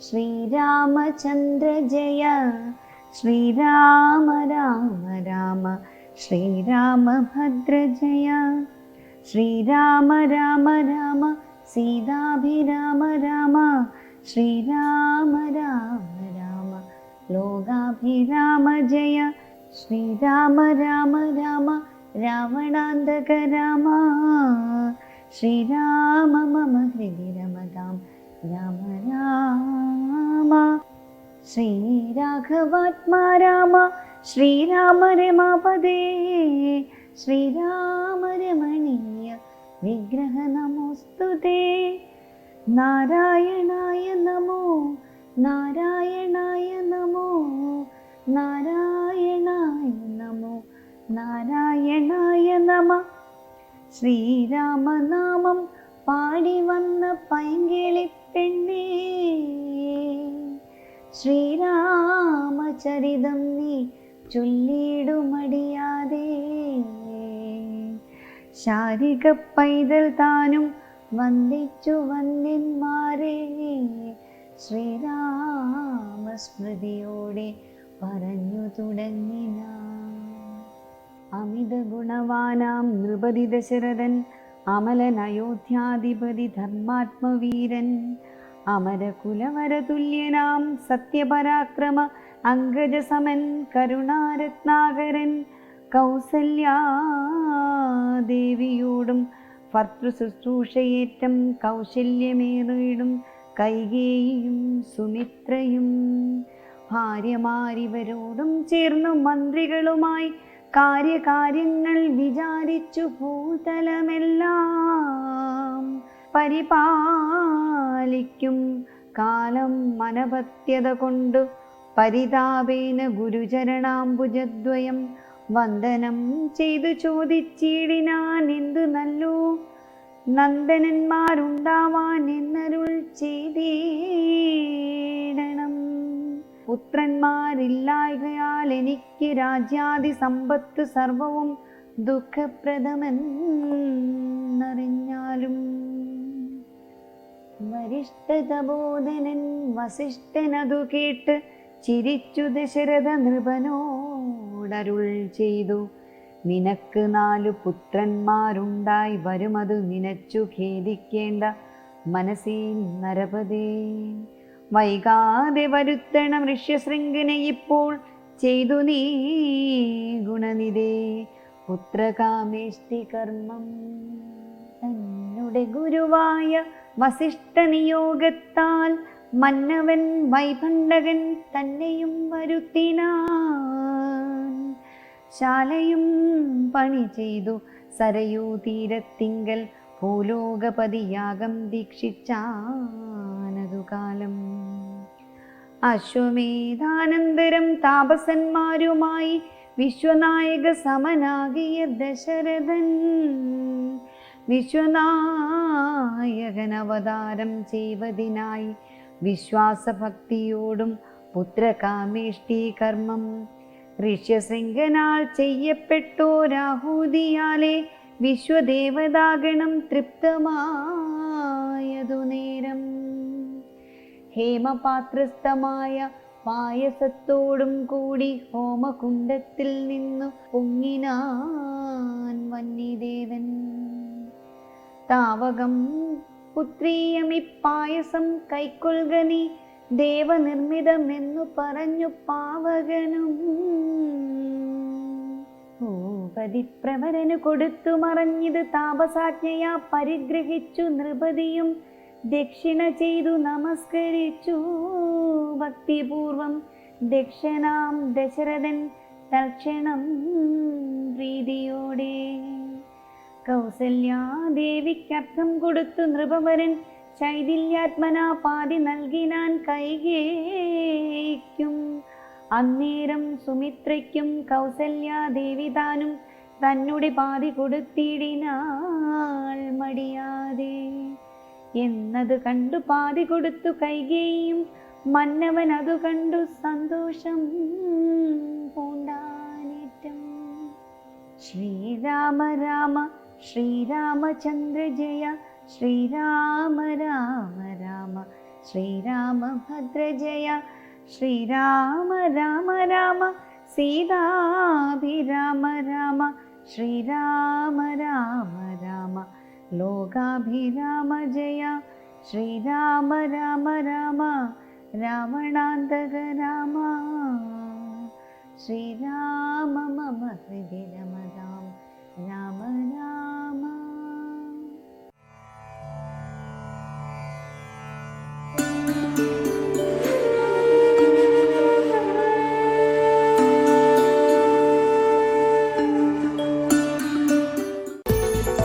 श्रीरामचन्द्र जय श्रीराम राम राम श्रीरामभद्र जय श्रीराम राम राम सीताभिराम राम श्रीराम राम राम लोकाभिराम जय श्रीराम राम राम रावणान्तक राम श्रीराम मम हृदि रमतां राम राम श्रीराघवात्मा राम श्रीराम रमापदे श्रीराम रमणीय विग्रह नमोस्तुते नारायणाय नमो नारायणाय नमो नारायणाय नमो नारायणाय नमः ശ്രീരാമനാമം പാടി വന്ന പൈങ്കിളിപ്പെണ്ണേ ശ്രീരാമചരിതം നീ ചൊല്ലിടുമടിയാതെ ശാരിക പൈതൽ താനും വന്ദിച്ചു വന്യന്മാരെ ശ്രീരാമസ്മൃതിയോടെ പറഞ്ഞു തുടങ്ങിന അമിത ഗുണവാനാം നൃപതി ദശരഥൻ അമലൻ അയോധ്യാധിപതി ധർമാത്മവീരൻ അമരകുലവരതുല്യനാം സത്യപരാക്രമ അംഗജസമൻ കരുണാരത്നാകരൻ കൗസല്യാദേവിയോടും ഭർതൃശുശ്രൂഷയേറ്റം കൗശല്യമേറിയിടും കൈകേയിയും സുമിത്രയും ഭാര്യമാരിവരോടും ചേർന്നു മന്ത്രികളുമായി കാര്യങ്ങൾ വിചാരിച്ചു ഭൂതലമെല്ലാം പരിപാലിക്കും കാലം മനപത്യത കൊണ്ടു പരിതാപേന ഗുരുചരണാംബുജദ്വയം വന്ദനം ചെയ്തു ചോദിച്ചിടിനാൻ എന്തു നല്ലു നന്ദനന്മാരുണ്ടാവാൻ എന്നരുൾ ചെയ്തിടണം പുത്രന്മാരില്ലായകയാൽ എനിക്ക് രാജ്യാദി സമ്പത്ത് സർവവും ദുഃഖപ്രദമെന്നറിഞ്ഞാലും വരിഷ്ഠതബോധനൻ വസിഷ്ഠനതു കേട്ട് ചിരിച്ചു ദശരഥ നൃപനോടരുൾ ചെയ്തു നിനക്ക് 4 പുത്രന്മാരുണ്ടായി വരുമതു നിനച്ചു ഖേദിക്കേണ്ട മനസ്സേ നരപതേ വൈകാതെ വരുത്തണം ഋഷ്യശൃംഖനെ ഇപ്പോൾ ചെയ്തു നീ ഗുണനിധേ പുത്രകാമേഷ്ടി കർമ്മം തന്നുട നമ്മുടെ ഗുരുവായ വസിഷ്ഠ നിയോഗത്താൽ മന്നവൻ വൈഭണ്ഡകൻ തന്നെയും വരുത്തിനാൻ. ശാലയും പണി ചെയ്തു സരയൂ തീരത്തിങ്കൽ ഭൂലോകപതിയാഗം ദീക്ഷിച്ചാനതു കാലം. അശ്വമേധാനന്തരം താപസന്മാരുമായി വിശ്വനായക സമനാകിയ ദശരഥൻ വിശ്വനായകൻ അവതാരം ചെയ്വതിനായി വിശ്വാസഭക്തിയോടും പുത്രകാമേഷ്ടി കർമ്മം ഋഷ്യശൃംഖനാൽ ചെയ്യപ്പെട്ടോരാഹൂതിയാലെ വിശ്വദേവതാഗണം തൃപ്തമായതു നേരം. ഹേമപാത്രസ്ഥമായ പായസത്തോടും കൂടി ഹോമകുണ്ടത്തിൽ നിന്നു പൊങ്ങിനാൻ വന്യദേവൻ. താവകം പുത്രീയമിപ്പായസം കൈക്കൊള്ളുക നീ ദേവനിർമ്മിതമെന്നു പറഞ്ഞു പാവകനും. ഭൂപതിപ്രവരനു കൊടുത്തു മറഞ്ഞത് താപസാജ്ഞയാ പരിഗ്രഹിച്ചു നൃപതിയും ദക്ഷിണ ചെയ്തു നമസ്കരിച്ചു ഭക്തിപൂർവം. ദക്ഷനാം ദശരഥൻ തൽക്ഷണം പ്രീതിയോടെ കൗസല്യാദേവിക്കർത്ഥം കൊടുത്തു നൃപവരൻ ശൈഥില്യാത്മനാ പാതി നൽകിനാൻ കൈകേയിക്കും. അന്നേരം സുമിത്രയ്ക്കും കൗസല്യാദേവി താനും തന്നെ പാതി കൊടുത്തിടിനാൾ മടിയാതെ. എന്നത് കണ്ടു പാതി കൊടുത്തു കൈകേയും മന്നവൻ അതു കണ്ടു സന്തോഷം പൂണ്ടാനേറ്റം. ശ്രീരാമ രാമ ശ്രീരാമചന്ദ്ര ജയ ശ്രീരാമ രാമ രാമ ശ്രീരാമഭദ്ര ജയ ശ്രീരാമ രാമ രാമ സീതാഭിരാമ രാമ ശ്രീരാമ രാമ രാമ ലോകാഭിരാമ ജയ ശ്രീരാമ രാമ രാമ രാവണാന്തക രാമ ശ്രീരാമ മമ ഹൃദി രമതാം രാമ രാമ.